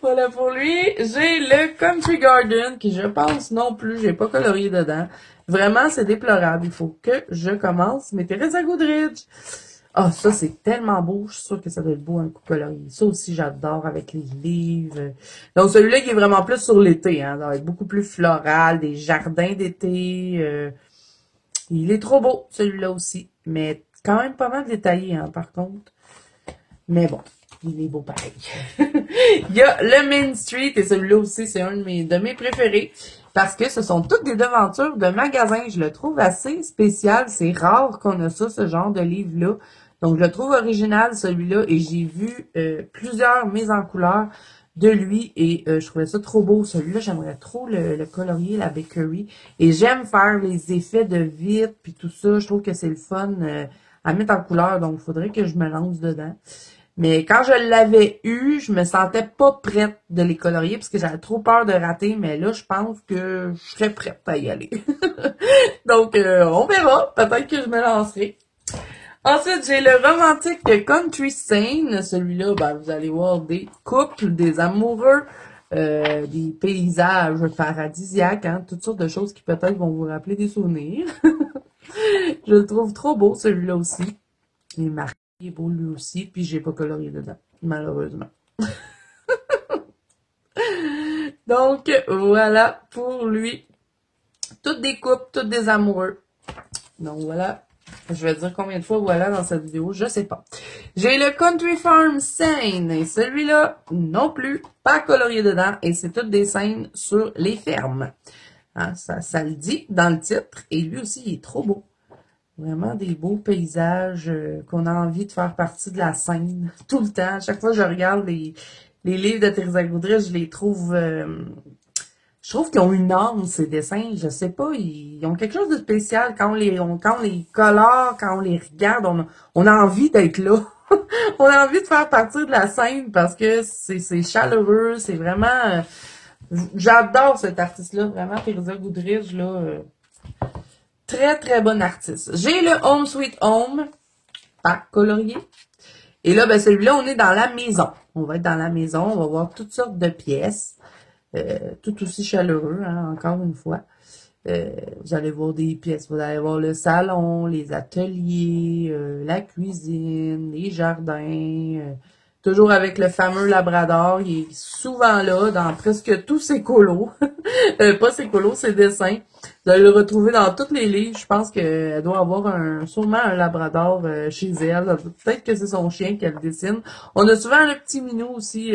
Voilà pour lui. J'ai le Country Garden, qui je pense non plus, j'ai pas colorié dedans. Vraiment, c'est déplorable. Il faut que je commence mes Teresa Goodrich. Ah, ça, c'est tellement beau. Je suis sûre que ça doit être beau un coup colorié. Ça aussi, j'adore avec les livres. Donc, celui-là qui est vraiment plus sur l'été, hein. Ça va être beaucoup plus floral, des jardins d'été. Il est trop beau, celui-là aussi. Mais quand même pas mal détaillé, hein, par contre. Mais bon, il est beau pareil. Il y a le Main Street, et celui-là aussi, c'est un de mes préférés. Parce que ce sont toutes des devantures de magasins. Je le trouve assez spécial. C'est rare qu'on a ça, ce genre de livre-là. Donc, je le trouve original, celui-là. Et j'ai vu plusieurs mises en couleur de lui. Et je trouvais ça trop beau. Celui-là, j'aimerais trop le colorier, la Bakery. Et j'aime faire les effets de vitre, puis tout ça. Je trouve que c'est le fun à mettre en couleur. Donc, il faudrait que je me lance dedans. Mais quand je l'avais eu, je me sentais pas prête de les colorier parce que j'avais trop peur de rater. Mais là, je pense que je serais prête à y aller. Donc, on verra. Peut-être que je me lancerai. Ensuite, j'ai le romantique Country Scene. Celui-là, ben, vous allez voir des couples, des amoureux, des paysages paradisiaques, hein, toutes sortes de choses qui peut-être vont vous rappeler des souvenirs. Je le trouve trop beau, celui-là aussi. Il est marqué. Il est beau lui aussi, puis j'ai pas colorié dedans, malheureusement. Donc, voilà pour lui. Toutes des couples, toutes des amoureux. Donc, voilà. Je vais dire combien de fois voilà dans cette vidéo, je sais pas. J'ai le Country Farm Scene, et celui-là, non plus, pas colorié dedans, et c'est toutes des scènes sur les fermes. Hein, ça le dit dans le titre, et lui aussi, il est trop beau. Vraiment des beaux paysages qu'on a envie de faire partie de la scène tout le temps. À chaque fois que je regarde les livres de Teresa Goodrich, je les trouve Je trouve qu'ils ont une âme, ces dessins. Je sais pas, ils ont quelque chose de spécial. Quand on les colore, quand on les regarde, on a envie d'être là. On a envie de faire partie de la scène parce que c'est chaleureux, c'est vraiment... j'adore cet artiste-là, vraiment, Teresa Goodrich, là. Très, très bon artiste. J'ai le Home Sweet Home par colorier. Et là, ben celui-là, on est dans la maison. On va être dans la maison, on va voir toutes sortes de pièces. Tout aussi chaleureux, hein, encore une fois. Vous allez voir des pièces. Vous allez voir le salon, les ateliers, la cuisine, les jardins. Toujours avec le fameux Labrador. Il est souvent là dans presque tous ses colos. Pas ses colos, ses dessins. Vous allez le retrouver dans tous les livres. Je pense qu'elle doit avoir sûrement un Labrador chez elle. Peut-être que c'est son chien qu'elle dessine. On a souvent le petit minou aussi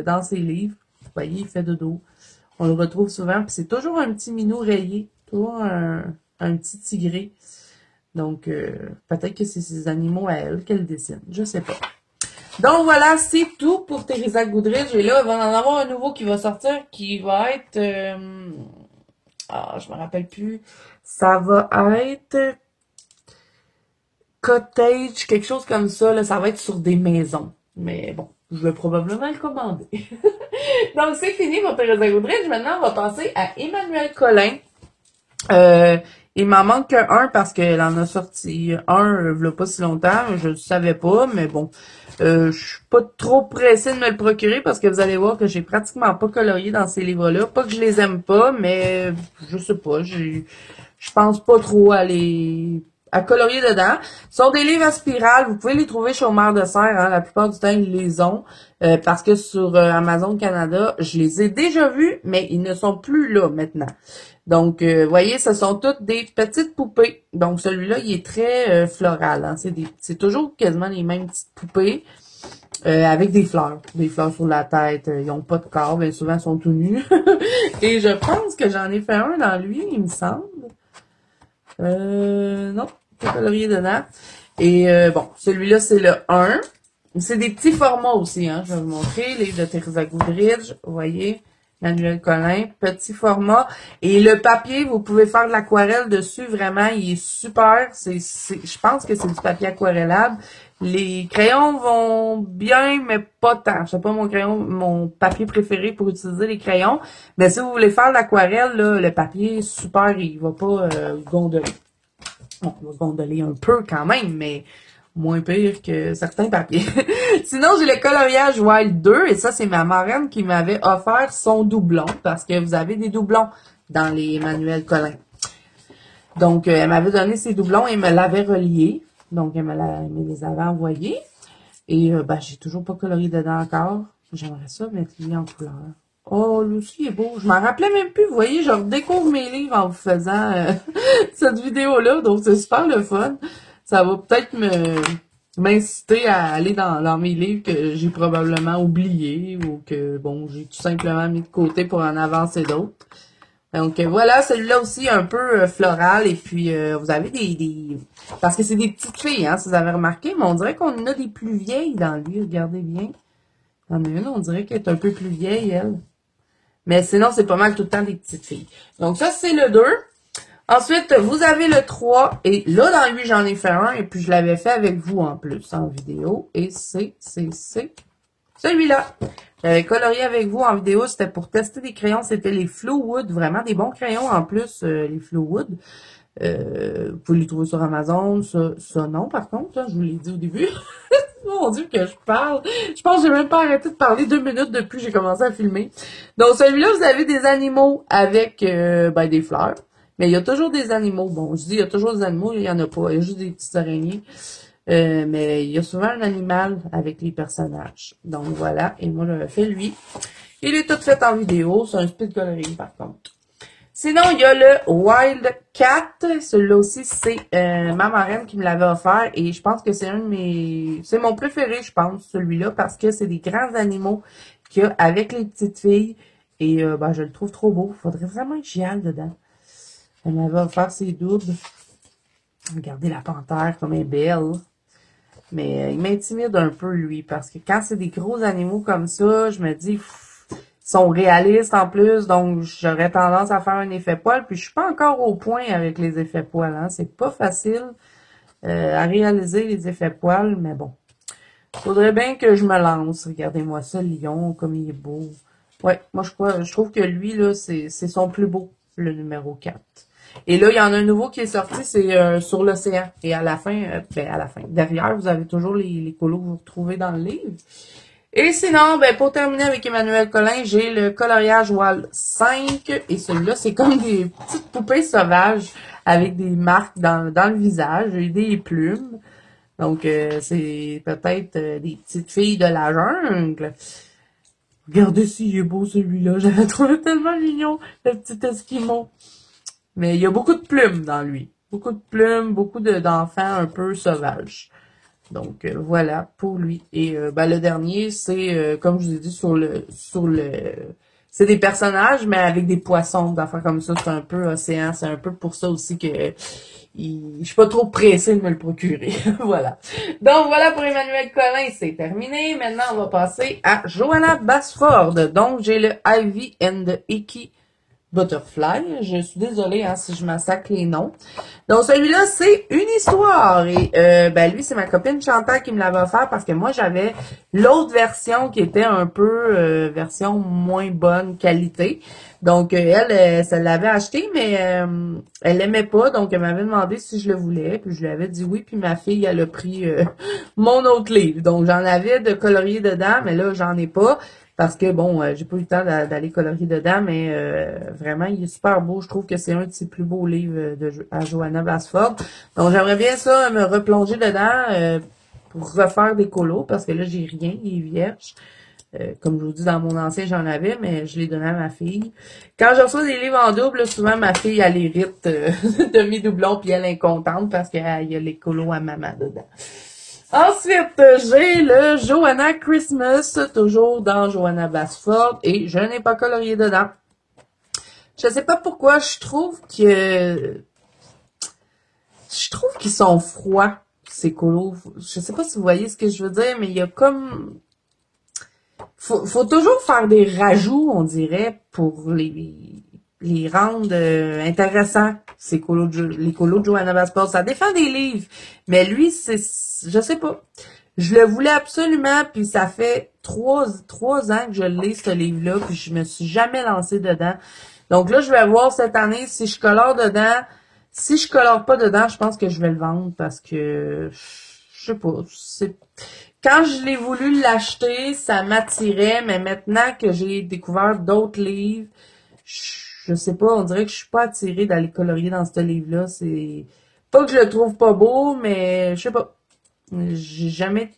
dans ses livres. Vous voyez, il fait dodo. On le retrouve souvent. Puis c'est toujours un petit minou rayé. Toujours un petit tigré. Donc, peut-être que c'est ses animaux à elle qu'elle dessine. Je sais pas. Donc voilà, c'est tout pour Teresa Goodrich. Et là, il va en avoir un nouveau qui va sortir, qui va être... je me rappelle plus. Ça va être... Cottage, quelque chose comme ça. Là, ça va être sur des maisons. Mais bon, je vais probablement le commander. Donc, c'est fini pour Teresa Goodrich. Maintenant, on va passer à Emmanuelle Colin. Il m'en manque un parce qu'elle en a sorti un il y a pas si longtemps. Je ne savais pas, mais bon. Je suis pas trop pressée de me le procurer parce que vous allez voir que j'ai pratiquement pas colorié dans ces livres-là. Pas que je les aime pas, mais je sais pas. Je pense pas trop à colorier dedans. Ce sont des livres à spirale. Vous pouvez les trouver chez Omar de Serre. Hein. La plupart du temps, ils les ont. Parce que sur Amazon Canada, je les ai déjà vus, mais ils ne sont plus là maintenant. Donc, voyez, ce sont toutes des petites poupées. Donc, celui-là, il est très floral. Hein. C'est toujours quasiment les mêmes petites poupées avec des fleurs. Des fleurs sur la tête. Ils n'ont pas de corps. Bien souvent, ils sont tout nus. Et je pense que j'en ai fait un dans lui, il me semble. Non, pas colorié dedans. Et bon, celui-là, c'est le 1. C'est des petits formats aussi, hein. Je vais vous montrer. Livre de Teresa Goodrich, vous voyez. Emmanuelle Colin, petit format. Et le papier, vous pouvez faire de l'aquarelle dessus. Vraiment, il est super. Je pense que c'est du papier aquarellable. Les crayons vont bien, mais pas tant. Je sais pas mon papier préféré pour utiliser les crayons. Mais si vous voulez faire de l'aquarelle, là, le papier est super. Il va pas gondoler. Bon, il va gondoler un peu quand même, mais moins pire que certains papiers. Sinon, j'ai le coloriage Wild 2, et ça, c'est ma marraine qui m'avait offert son doublon, parce que vous avez des doublons dans les Emmanuelle Colin. Donc, elle m'avait donné ses doublons et me l'avait relié. Donc, elle me les avait envoyés. Et, j'ai toujours pas colorié dedans encore. J'aimerais ça mettre lui en couleur. Oh, lui aussi il est beau. Je m'en rappelais même plus. Vous voyez, je redécouvre mes livres en vous faisant cette vidéo-là. Donc, c'est super le fun. Ça va peut-être m'inciter à aller dans mes livres que j'ai probablement oubliés ou que, bon, j'ai tout simplement mis de côté pour en avancer d'autres. Donc, voilà, celui-là aussi un peu floral. Et puis, vous avez parce que c'est des petites filles, hein, si vous avez remarqué, mais on dirait qu'on en a des plus vieilles dans lui. Regardez bien. Il y en a une, on dirait qu'elle est un peu plus vieille, elle. Mais sinon, c'est pas mal tout le temps des petites filles. Donc, ça, c'est le 2. Ensuite, vous avez le 3. Et là, dans lui, j'en ai fait un. Et puis, je l'avais fait avec vous en plus, en vidéo. Et c'est celui-là. J'avais colorié avec vous en vidéo. C'était pour tester des crayons. C'était les Flowood. Vraiment des bons crayons en plus, les Flowood. Vous pouvez les trouver sur Amazon. Ça non, par contre. Hein, je vous l'ai dit au début. Mon Dieu que je parle. Je pense que j'ai même pas arrêté de parler 2 minutes depuis que j'ai commencé à filmer. Donc, celui-là, vous avez des animaux avec des fleurs. Mais il y a toujours des animaux. Bon, je dis il y a toujours des animaux, il y en a pas. Il y a juste des petites araignées. Mais il y a souvent un animal avec les personnages. Donc, voilà. Et moi, je fais lui. Il est tout fait en vidéo. C'est un speed coloring, par contre. Sinon, il y a le Wild Cat. Celui-là aussi, c'est ma marraine qui me l'avait offert. Et je pense que c'est c'est mon préféré, je pense, celui-là, parce que c'est des grands animaux qu'il y a avec les petites filles. Et je le trouve trop beau. Il faudrait vraiment que j'y aille dedans. Elle m'avait offert ses doubles. Regardez la panthère comme elle est belle. Mais il m'intimide un peu, lui, parce que quand c'est des gros animaux comme ça, je me dis... sont réalistes en plus, donc j'aurais tendance à faire un effet poil, puis je suis pas encore au point avec les effets poils, hein. C'est pas facile à réaliser les effets poils, mais bon. Faudrait bien que je me lance. Regardez-moi ça, le lion, comme il est beau. Ouais, moi je trouve que lui, là, c'est son plus beau, le numéro 4. Et là, il y en a un nouveau qui est sorti, c'est sur l'océan. Et à la fin, derrière, vous avez toujours les colos que vous retrouvez dans le livre. Et sinon, ben, pour terminer avec Emmanuel Collin, j'ai le coloriage Wall 5. Et celui-là, c'est comme des petites poupées sauvages avec des marques dans le visage et des plumes. Donc, c'est peut-être des petites filles de la jungle. Regardez s'il est beau celui-là. J'avais trouvé tellement mignon, le petit Esquimau. Mais il y a beaucoup de plumes dans lui. Beaucoup de plumes, beaucoup d'enfants un peu sauvages. Donc, voilà pour lui. Et ben, le dernier, c'est, comme je vous ai dit, c'est des personnages, mais avec des poissons, d'affaires comme ça. C'est un peu océan. C'est un peu pour ça aussi que je suis pas trop pressée de me le procurer. Voilà. Donc, voilà pour Emmanuel Collin. C'est terminé. Maintenant, on va passer à Johanna Basford. Donc, j'ai le Ivy and the Icky Butterfly. Je suis désolée hein, si je massacre les noms. Donc, celui-là, c'est une histoire. Et ben lui, c'est ma copine Chantal qui me l'avait offert parce que moi, j'avais l'autre version qui était un peu version moins bonne qualité. Donc, elle ça l'avait acheté, mais elle l'aimait pas. Donc, elle m'avait demandé si je le voulais. Puis, je lui avais dit oui. Puis, ma fille, elle a pris mon autre livre. Donc, j'en avais de colorier dedans, mais là, j'en ai pas. Parce que, bon, j'ai pas eu le temps d'aller colorier dedans, mais vraiment, il est super beau. Je trouve que c'est un de ses plus beaux livres à Johanna Basford. Donc, j'aimerais bien ça, me replonger dedans pour refaire des colos, parce que là, j'ai rien, il est vierge. Comme je vous dis, dans mon ancien, j'en avais, mais je l'ai donné à ma fille. Quand je reçois des livres en double, là, souvent, ma fille, elle hérite de mes doublons, puis elle est contente parce qu'il y a les colos à maman dedans. Ensuite, j'ai le Johanna Christmas, toujours dans Johanna Basford, et je n'ai pas colorié dedans. Je sais pas pourquoi, je trouve qu'ils sont froids, ces colos. Je sais pas si vous voyez ce que je veux dire, mais il y a comme... Faut toujours faire des rajouts, on dirait, pour les rendre intéressants, les colos de Johanna Basford. Ça défend des livres, mais lui, je sais pas. Je le voulais absolument, puis ça fait trois ans que je lis ce livre-là, puis je me suis jamais lancée dedans. Donc là, je vais voir cette année si je colore dedans. Si je colore pas dedans, je pense que je vais le vendre parce que je sais pas. Quand je l'ai voulu l'acheter, ça m'attirait, mais maintenant que j'ai découvert d'autres livres, je sais pas, on dirait que je suis pas attirée d'aller colorier dans ce livre-là. C'est pas que je le trouve pas beau, mais je sais pas. J'ai jamais...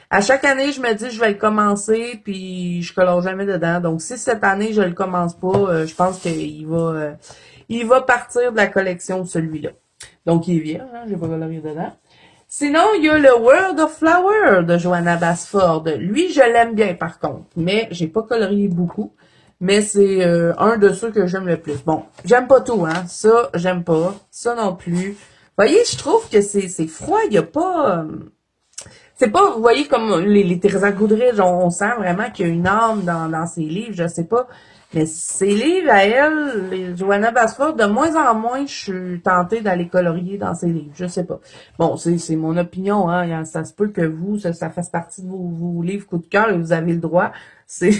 À chaque année, je me dis je vais le commencer, puis je colore jamais dedans. Donc, si cette année, je le commence pas, je pense qu'il va partir de la collection, celui-là. Donc, il est vierge, hein, j'ai pas colorié dedans. Sinon, il y a le World of Flower de Johanna Basford. Lui, je l'aime bien, par contre. Mais j'ai pas colorié beaucoup. Mais c'est un de ceux que j'aime le plus. Bon, j'aime pas tout, hein. Ça, j'aime pas. Ça non plus. Vous voyez, je trouve que c'est froid. Il y a pas... c'est pas, vous voyez, comme les Teresa Goodrich, on sent vraiment qu'il y a une âme dans ses livres, je sais pas. Mais ses livres, à elle, les Johanna Basford, de moins en moins, je suis tentée d'aller colorier dans ses livres. Je sais pas. Bon, c'est mon opinion, hein. Ça se peut que vous, ça fasse partie de vos livres coup de cœur et vous avez le droit. C'est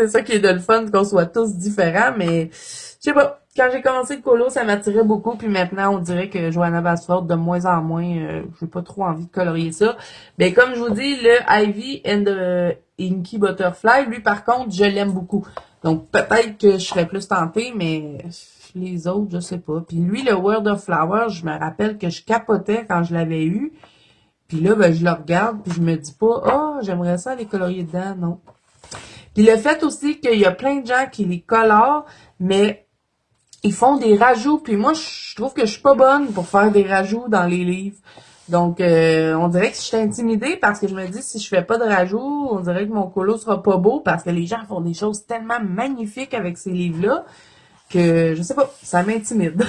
ça qui est de le fun, qu'on soit tous différents, mais je sais pas. Quand j'ai commencé le colo, ça m'attirait beaucoup, puis maintenant, on dirait que Johanna Basford, de moins en moins, j'ai pas trop envie de colorier ça. Mais comme je vous dis, le Ivy and the Inky Butterfly, lui, par contre, je l'aime beaucoup. Donc, peut-être que je serais plus tentée, mais les autres, je sais pas. Puis lui, le World of Flowers, je me rappelle que je capotais quand je l'avais eu. Puis là, ben, je le regarde, puis je me dis pas, ah, j'aimerais ça les colorier dedans, non. Puis le fait aussi qu'il y a plein de gens qui les colorent, mais ils font des rajouts. Puis moi, je trouve que je suis pas bonne pour faire des rajouts dans les livres. Donc, on dirait que je suis intimidée parce que je me dis, si je fais pas de rajout, on dirait que mon colo sera pas beau parce que les gens font des choses tellement magnifiques avec ces livres-là que, je sais pas, ça m'intimide.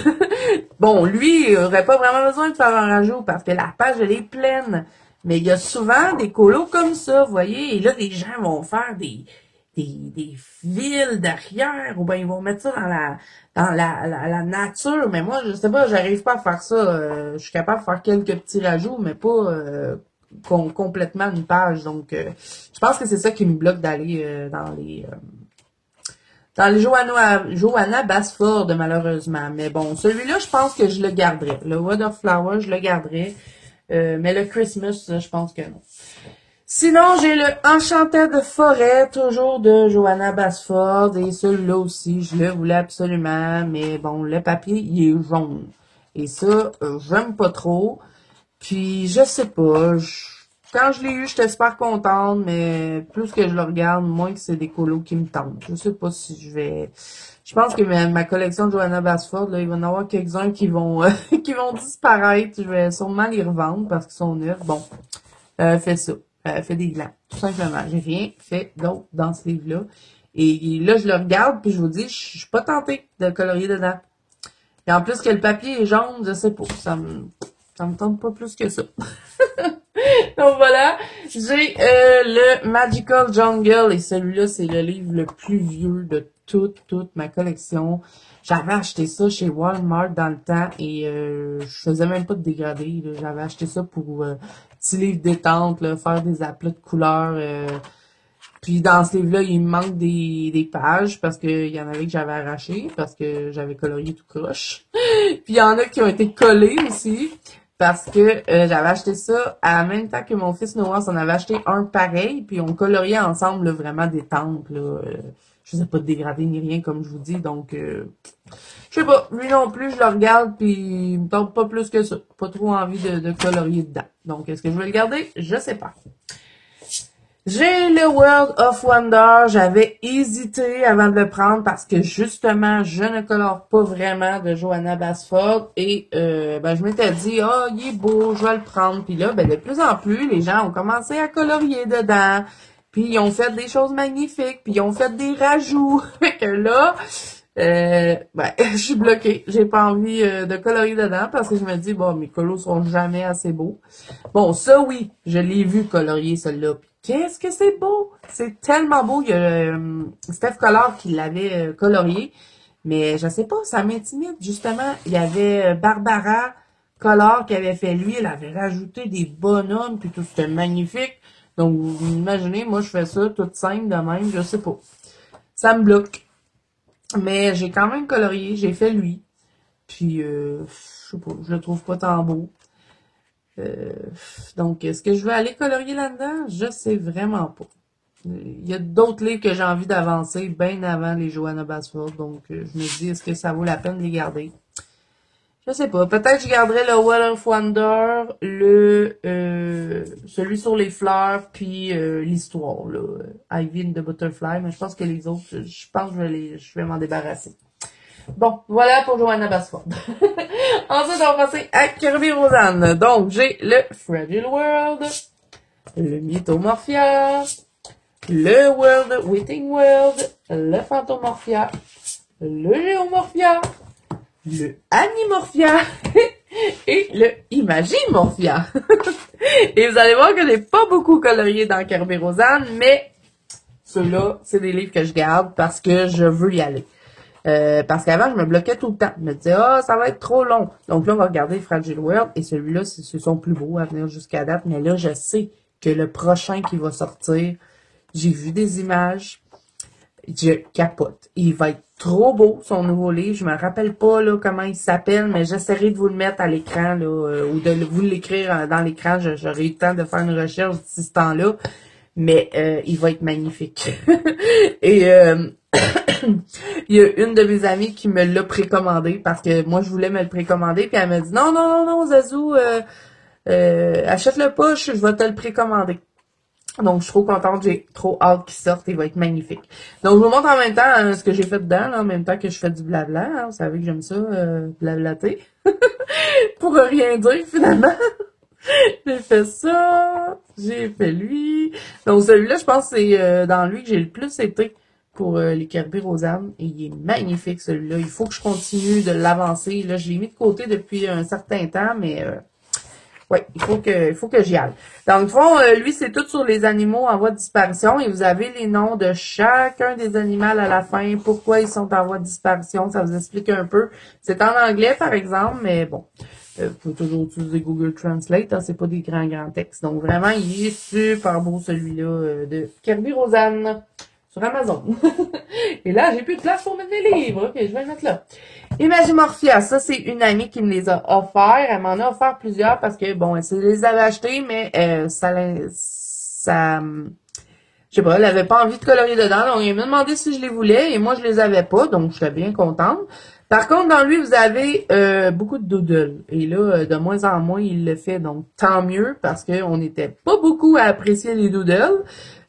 Bon, lui, il aurait pas vraiment besoin de faire un rajout parce que la page, elle est pleine. Mais il y a souvent des colos comme ça, vous voyez, et là, les gens vont faire des villes derrière, ou ben ils vont mettre ça dans la nature. Mais moi, je sais pas, j'arrive pas à faire ça. Je suis capable de faire quelques petits rajouts, mais pas complètement une page. Donc, je pense que c'est ça qui me bloque d'aller dans les Johanna Basford, malheureusement. Mais bon, celui-là, je pense que je le garderai. Le Wood of Flower, je le garderai. Mais le Christmas, je pense que non. Sinon, j'ai le Enchanted Forêt, toujours de Johanna Basford. Et celui-là aussi, je le voulais absolument. Mais bon, le papier, il est jaune. Et ça, j'aime pas trop. Puis, je sais pas. Quand je l'ai eu, j'étais super contente. Mais plus que je le regarde, moins que c'est des colos qui me tentent. Je sais pas si je vais... Je pense que ma collection de Johanna Basford, là, il va y en avoir quelques-uns qui vont qui vont disparaître. Je vais sûrement les revendre parce qu'ils sont neufs. Bon, fais ça. Fait des glands, tout simplement. J'ai rien fait d'autre dans ce livre-là. Et là, je le regarde, puis je vous dis, je suis pas tentée de colorier dedans. Et en plus que le papier est jaune, je sais pas, ça me tente pas plus que ça. Donc voilà, j'ai le Magical Jungle, et celui-là, c'est le livre le plus vieux de toute ma collection. J'avais acheté ça chez Walmart dans le temps et je faisais même pas de dégradé. J'avais acheté ça pour petit livre détente, là, faire des aplats de couleurs. Puis dans ce livre-là, il me manque des pages parce qu'il y en avait que j'avais arraché parce que j'avais colorié tout croche. Puis il y en a qui ont été collés aussi parce que j'avais acheté ça en même temps que mon fils Noah s'en avait acheté un pareil. Puis on coloriait ensemble là, vraiment des tempes. Je faisais pas de dégradé ni rien comme je vous dis. Donc je sais pas, lui non plus, je le regarde puis il me tente pas plus que ça. Pas trop envie de colorier dedans. Donc est-ce que je vais le garder? Je sais pas. J'ai le World of Wonder. J'avais hésité avant de le prendre parce que justement, je ne colore pas vraiment de Johanna Basford. Et je m'étais dit, il est beau, je vais le prendre. Puis là, de plus en plus, les gens ont commencé à colorier dedans. Puis ils ont fait des choses magnifiques. Puis ils ont fait des rajouts. Fait que là, je suis bloquée. J'ai pas envie de colorier dedans parce que je me dis, bon, mes colos sont jamais assez beaux. Bon, ça oui, je l'ai vu colorier celui-là. Qu'est-ce que c'est beau! C'est tellement beau. Il y a Steph Color qui l'avait colorié. Mais je sais pas, ça m'intimide. Justement, il y avait Barbara Color qui avait fait lui. Elle avait rajouté des bonhommes. Puis tout, c'était magnifique. Donc, vous imaginez, moi, je fais ça toute simple de même. Je sais pas. Ça me bloque. Mais j'ai quand même colorié. J'ai fait lui. Puis, je sais pas, je le trouve pas tant beau. Donc, est-ce que je vais aller colorier là-dedans? Je sais vraiment pas. Il y a d'autres livres que j'ai envie d'avancer bien avant les Johanna Basford. Donc, je me dis, est-ce que ça vaut la peine de les garder? Je sais pas. Peut-être que je garderai le World of Wonder, celui sur les fleurs, puis l'histoire, là. Ivy and the Butterfly. Mais je pense que les autres, je pense que je vais m'en débarrasser. Bon, voilà pour Johanna Basford. Ensuite, on va passer à Kirby Rosanne. Donc, j'ai le Fragile World, le Mythomorphia, le World Waiting World, le Phantomorphia, le Géomorphia, le Animorphia et le Imagimorphia. Et vous allez voir que j'ai pas beaucoup colorié dans Kirby Rosanne, mais ceux-là, c'est des livres que je garde parce que je veux y aller. Parce qu'avant, je me bloquais tout le temps. Je me disais, ça va être trop long. Donc là, on va regarder Fragile World. Et celui-là, ce sont plus beaux à venir jusqu'à date. Mais là, je sais que le prochain qui va sortir, j'ai vu des images. Je capote. Il va être trop beau, son nouveau livre. Je me rappelle pas là comment il s'appelle, mais j'essaierai de vous le mettre à l'écran là, ou de vous l'écrire dans l'écran. J'aurai eu le temps de faire une recherche d'ici ce temps-là. Mais il va être magnifique. Et il y a une de mes amies qui me l'a précommandé parce que moi je voulais me le précommander puis elle m'a dit non Zazou achète-le pas, je vais te le précommander. Donc je suis trop contente, j'ai trop hâte qu'il sorte, il va être magnifique. Donc je vous montre en même temps ce que j'ai fait dedans, là, en même temps que je fais du blabla, hein, vous savez que j'aime ça blablater. Pour rien dire finalement. J'ai fait ça, j'ai fait lui. Donc celui-là, je pense que c'est dans lui que j'ai le plus été pour les Kirby Rosanne. Et il est magnifique celui-là. Il faut que je continue de l'avancer. Là, je l'ai mis de côté depuis un certain temps, mais ouais, il faut que j'y aille. Dans le fond, lui, c'est tout sur les animaux en voie de disparition et vous avez les noms de chacun des animaux à la fin, pourquoi ils sont en voie de disparition, ça vous explique un peu. C'est en anglais, par exemple, mais bon, faut toujours utiliser Google Translate, hein, c'est pas des grands textes. Donc vraiment, il est super beau celui-là de Kirby Rosanne sur Amazon. Et là, j'ai plus de place pour mettre mes livres. Ok, je vais le mettre là. Imagimorphia, ça c'est une amie qui me les a offerts. Elle m'en a offert plusieurs parce que, bon, elle les avait achetés, mais je sais pas, elle avait pas envie de colorier dedans. Donc, elle m'a demandé si je les voulais et moi, je les avais pas. Donc, j'étais bien contente. Par contre, dans lui, vous avez beaucoup de doodles. Et là, de moins en moins, il le fait. Donc, tant mieux parce qu'on n'était pas beaucoup à apprécier les doodles.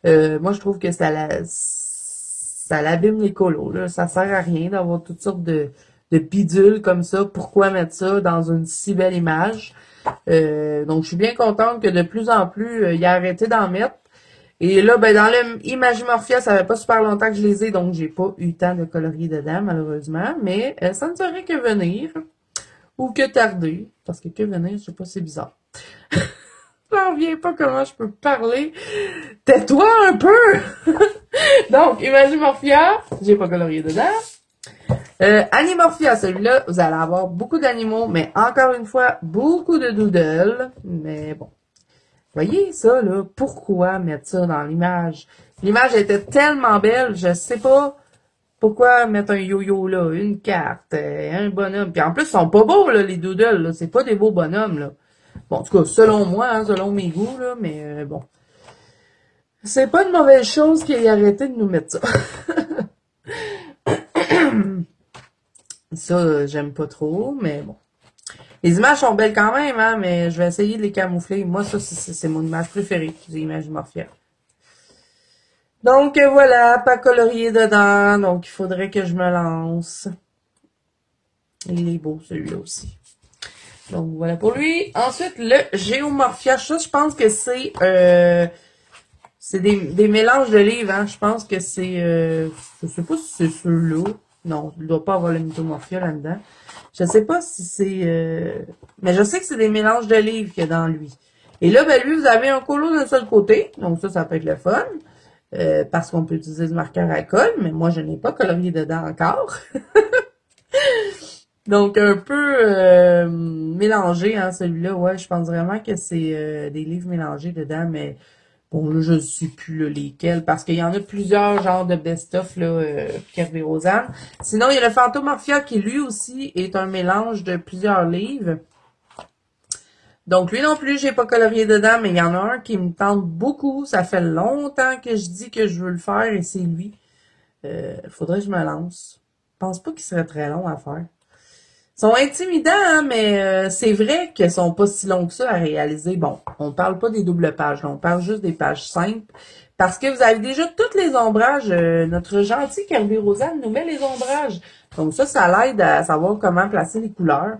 Moi, je trouve que ça l'abîme les colos. Là. Ça sert à rien d'avoir toutes sortes de bidules comme ça. Pourquoi mettre ça dans une si belle image? Donc, je suis bien contente que de plus en plus, il a arrêté d'en mettre. Et là, ben, dans le Imagimorphia, ça fait pas super longtemps que je les ai, donc j'ai pas eu le temps de colorier dedans, malheureusement. Mais ça ne saurait que venir. Ou que tarder. Parce que venir, je sais pas, c'est bizarre. J'en reviens pas comment je peux parler. Tais-toi un peu! Donc, Imagimorphia, j'ai pas colorié dedans. Animorphia, celui-là, vous allez avoir beaucoup d'animaux, mais encore une fois, beaucoup de doodles. Mais bon. Voyez ça, là? Pourquoi mettre ça dans l'image? L'image était tellement belle, je sais pas pourquoi mettre un yo-yo là, une carte, un bonhomme. Puis en plus, ils sont pas beaux, là, les doodles, là. C'est pas des beaux bonhommes, là. Bon, en tout cas, selon moi, hein, selon mes goûts, là, mais bon. C'est pas une mauvaise chose qu'il ait arrêté de nous mettre ça. Ça, j'aime pas trop, mais bon. Les images sont belles quand même, hein, mais je vais essayer de les camoufler. Moi, ça, c'est mon image préférée, les images Morphia. Donc, voilà, pas colorié dedans, donc il faudrait que je me lance. Il est beau, celui-là aussi. Donc, voilà pour lui. Ensuite, le Géomorphia, ça, je pense que c'est des mélanges de livres, hein. Je pense que c'est, je sais pas si c'est ceux-là. Non, il ne doit pas avoir le Mythomorphia là-dedans. Je sais pas si c'est... mais je sais que c'est des mélanges de livres qu'il y a dans lui. Et là, ben lui, vous avez un colo d'un seul côté. Donc ça peut être le fun. Parce qu'on peut utiliser du marqueur à colle. Mais moi, je n'ai pas colorié dedans encore. Donc, un peu mélangé, hein, celui-là. Ouais, je pense vraiment que c'est des livres mélangés dedans. Mais bon, là, je ne sais plus là, lesquels, parce qu'il y en a plusieurs genres de best-of, là, Kirby Rosanne. Sinon, il y a le Fantomorphia qui, lui aussi, est un mélange de plusieurs livres. Donc, lui non plus, j'ai pas colorié dedans, mais il y en a un qui me tente beaucoup. Ça fait longtemps que je dis que je veux le faire, et c'est lui. Faudrait que je me lance. Je pense pas qu'il serait très long à faire. Ils sont intimidants, hein, mais c'est vrai qu'ils sont pas si longs que ça à réaliser. Bon, on parle pas des doubles pages, là, on parle juste des pages simples. Parce que vous avez déjà tous les ombrages. Notre gentil Kirby Rosanne nous met les ombrages. Donc ça l'aide à savoir comment placer les couleurs.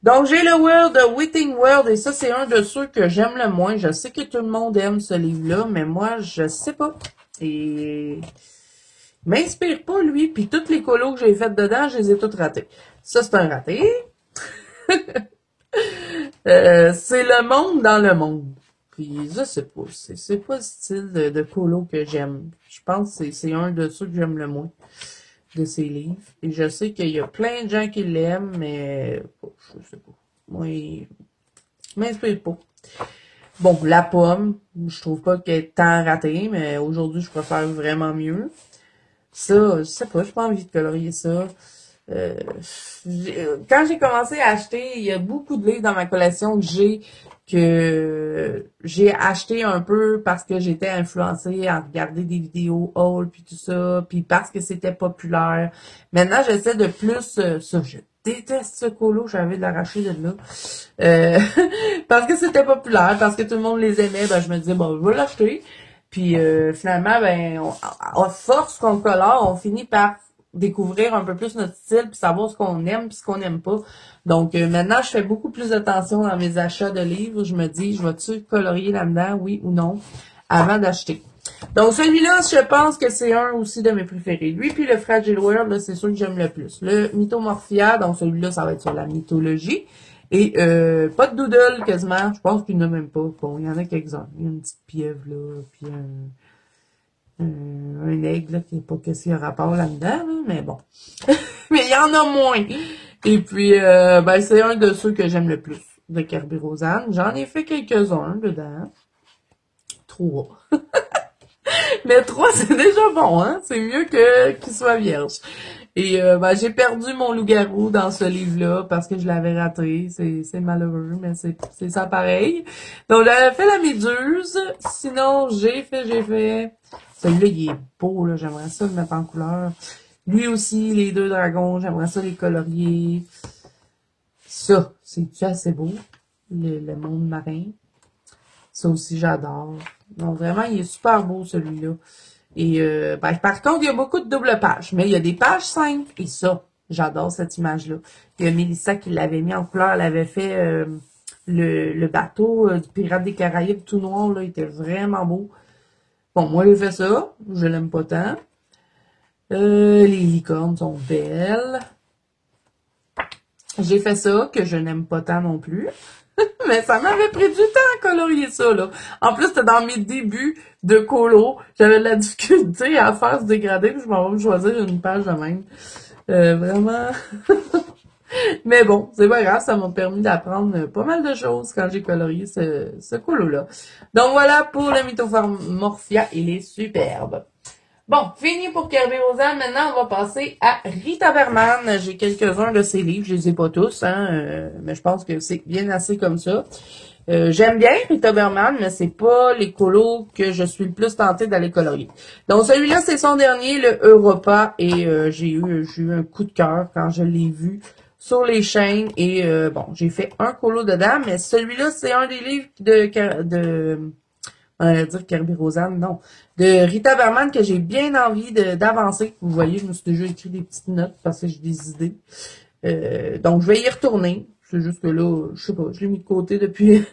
Donc j'ai le World, Witting World, et ça c'est un de ceux que j'aime le moins. Je sais que tout le monde aime ce livre-là, mais moi je sais pas. Et il m'inspire pas, lui. Puis toutes les colos que j'ai faites dedans, je les ai toutes ratées. Ça, c'est un raté. C'est le monde dans le monde. Puis je sais pas. C'est pas le style de colo que j'aime. Je pense que c'est un de ceux que j'aime le moins de ces livres. Et je sais qu'il y a plein de gens qui l'aiment, mais je sais pas. Moi, il m'inspire pas. Bon, la pomme, je trouve pas qu'elle est tant ratée, mais aujourd'hui, je préfère vraiment mieux. Ça, je sais pas, j'ai pas envie de colorier ça. Quand j'ai commencé à acheter, il y a beaucoup de livres dans ma collection que j'ai acheté un peu parce que j'étais influencée à regarder des vidéos haul puis tout ça, puis parce que c'était populaire. Maintenant, j'essaie de plus ça. Je déteste ce colo, j'avais de l'arracher de là. Parce que c'était populaire, parce que tout le monde les aimait, ben je me disais bon, je vais l'acheter. Puis finalement, ben, à force qu'on colore, on finit par découvrir un peu plus notre style, puis savoir ce qu'on aime, puis ce qu'on n'aime pas. Donc maintenant, je fais beaucoup plus attention dans mes achats de livres. Je me dis, je vais-tu colorier là-dedans, oui ou non, avant d'acheter. Donc celui-là, je pense que c'est un aussi de mes préférés. Lui, puis le Fragile World, là, c'est sûr que j'aime le plus. Le Mythomorphia, donc celui-là, ça va être sur la mythologie. Et pas de doodle quasiment. Je pense qu'il n'y en a même pas. Bon, il y en a quelques-uns. Il y a une petite pieuvre là, puis un aigle là, qui n'est pas qu'est-ce qu'il y a rapport là-dedans, là, mais bon. Mais il y en a moins. Et puis, ben, c'est un de ceux que j'aime le plus, de Kerberosan. J'en ai fait quelques-uns dedans. 3. Mais 3, c'est déjà bon, hein? C'est mieux que qu'il soit vierge. Et ben, j'ai perdu mon loup-garou dans ce livre-là parce que je l'avais raté. C'est malheureux, mais c'est ça pareil. Donc, j'avais fait la méduse. Sinon, j'ai fait. Celui-là, il est beau, là. J'aimerais ça le mettre en couleur. Lui aussi, les deux dragons, j'aimerais ça les colorier. Ça, c'est-tu assez beau? Le monde marin. Ça aussi, j'adore. Donc, vraiment, il est super beau, celui-là. Et, ben, par contre, il y a beaucoup de double pages. Mais il y a des pages simples. Et ça, j'adore cette image-là. Il y a Mélissa qui l'avait mis en couleur. Elle avait fait le bateau du Pirate des Caraïbes tout noir, là. Il était vraiment beau. Bon, moi, j'ai fait ça. Je l'aime pas tant. Les licornes sont belles. J'ai fait ça, que je n'aime pas tant non plus. Mais ça m'avait pris du temps à colorier ça, là. En plus, c'était dans mes débuts de colo. J'avais de la difficulté à faire ce dégradé, puis je m'en vais choisir une page de même. Vraiment. Mais bon, c'est pas grave, ça m'a permis d'apprendre pas mal de choses quand j'ai colorié ce colo-là. Donc voilà pour le Mythomorphia, il est superbe. Bon, fini pour Kerberosan. Maintenant, on va passer à Rita Berman. J'ai quelques-uns de ses livres. Je les ai pas tous, hein, mais je pense que c'est bien assez comme ça. J'aime bien Rita Berman, mais c'est pas les colos que je suis le plus tentée d'aller colorier. Donc, celui-là, c'est son dernier, le Europa, et j'ai eu un coup de cœur quand je l'ai vu sur les chaînes. Et bon, j'ai fait un colo dedans, mais celui-là, c'est un des livres on allait dire Kerberosan, non. De Rita Berman que j'ai bien envie d'avancer. Vous voyez, je me suis déjà écrit des petites notes parce que j'ai des idées. Donc, je vais y retourner. C'est juste que là, je sais pas, je l'ai mis de côté depuis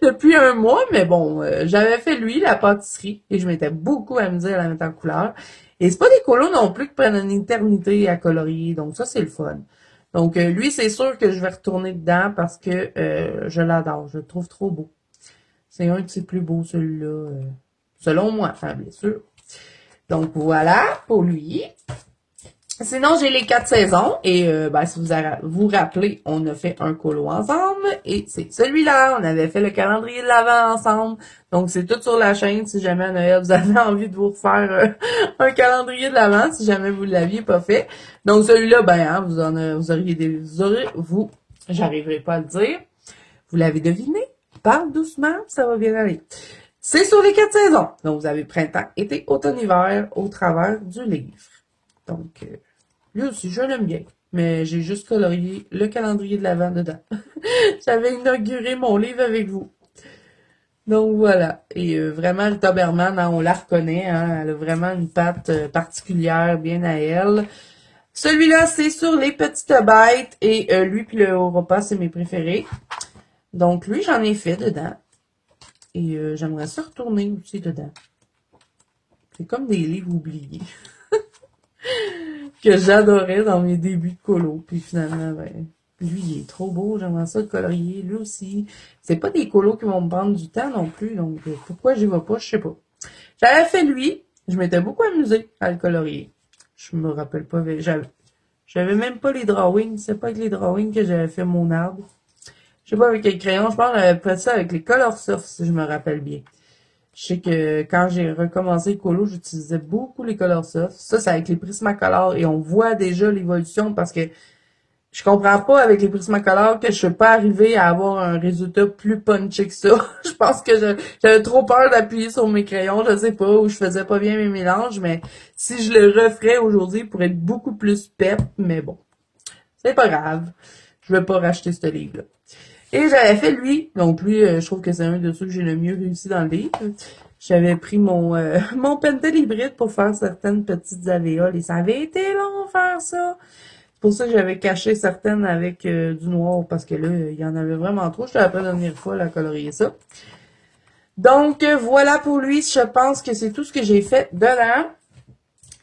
depuis un mois, mais bon, j'avais fait lui, la pâtisserie, et je m'étais beaucoup amusée à la mettre en couleur. Et c'est pas des colos non plus qui prennent une éternité à colorier, donc ça, c'est le fun. Donc, lui, c'est sûr que je vais retourner dedans parce que je l'adore, je le trouve trop beau. C'est un de ses plus beaux, celui-là, selon moi, hein, bien sûr. Donc, voilà, pour lui. Sinon, j'ai les 4 saisons, et ben, si vous rappelez, on a fait un colo ensemble, et c'est celui-là, on avait fait le calendrier de l'Avent ensemble, donc c'est tout sur la chaîne, si jamais à Noël, vous avez envie de vous refaire un calendrier de l'Avent, si jamais vous ne l'aviez pas fait. Donc, celui-là, ben, hein, j'arriverai pas à le dire, vous l'avez deviné? Parle doucement, ça va bien aller. C'est sur les 4 saisons. Donc, vous avez printemps, été, automne, hiver au travers du livre. Donc, lui aussi, je l'aime bien. Mais j'ai juste colorié le calendrier de l'Avent dedans. J'avais inauguré mon livre avec vous. Donc, voilà. Et vraiment, Rita Berman, hein, on la reconnaît. Hein, elle a vraiment une patte particulière, bien à elle. Celui-là, c'est sur les petites bêtes. Et lui puis le Europa, c'est mes préférés. Donc, lui, j'en ai fait dedans. Et j'aimerais ça retourner aussi dedans. C'est comme des livres oubliés. Que j'adorais dans mes débuts de colo. Puis finalement, ben, lui, il est trop beau. J'aimerais ça le colorier. Lui aussi. C'est pas des colos qui vont me prendre du temps non plus. Donc, pourquoi j'y vais pas, je sais pas. J'avais fait lui. Je m'étais beaucoup amusée à le colorier. Je me rappelle pas. J'avais même pas les drawings. C'est pas avec les drawings que j'avais fait mon arbre. Je sais pas avec quel crayon. Je pense que j'avais fait ça avec les Color Soft, si je me rappelle bien. Je sais que quand j'ai recommencé le colo, j'utilisais beaucoup les Color Soft. Ça, c'est avec les Prismacolor et on voit déjà l'évolution parce que je comprends pas avec les Prismacolor que je peux pas arriver à avoir un résultat plus punché que ça. Je pense que j'avais trop peur d'appuyer sur mes crayons, je sais pas, ou je faisais pas bien mes mélanges, mais si je le referais aujourd'hui, il pourrait être beaucoup plus pep, mais bon. C'est pas grave. Je vais pas racheter ce livre-là. Et j'avais fait lui. Donc lui, je trouve que c'est un de ceux que j'ai le mieux réussi dans le livre. J'avais pris mon mon Pentel hybride pour faire certaines petites alvéoles. Et ça avait été long faire ça. C'est pour ça que j'avais caché certaines avec du noir. Parce que là, il y en avait vraiment trop. Je suis après la dernière fois à colorier ça. Donc voilà pour lui. Je pense que c'est tout ce que j'ai fait dedans.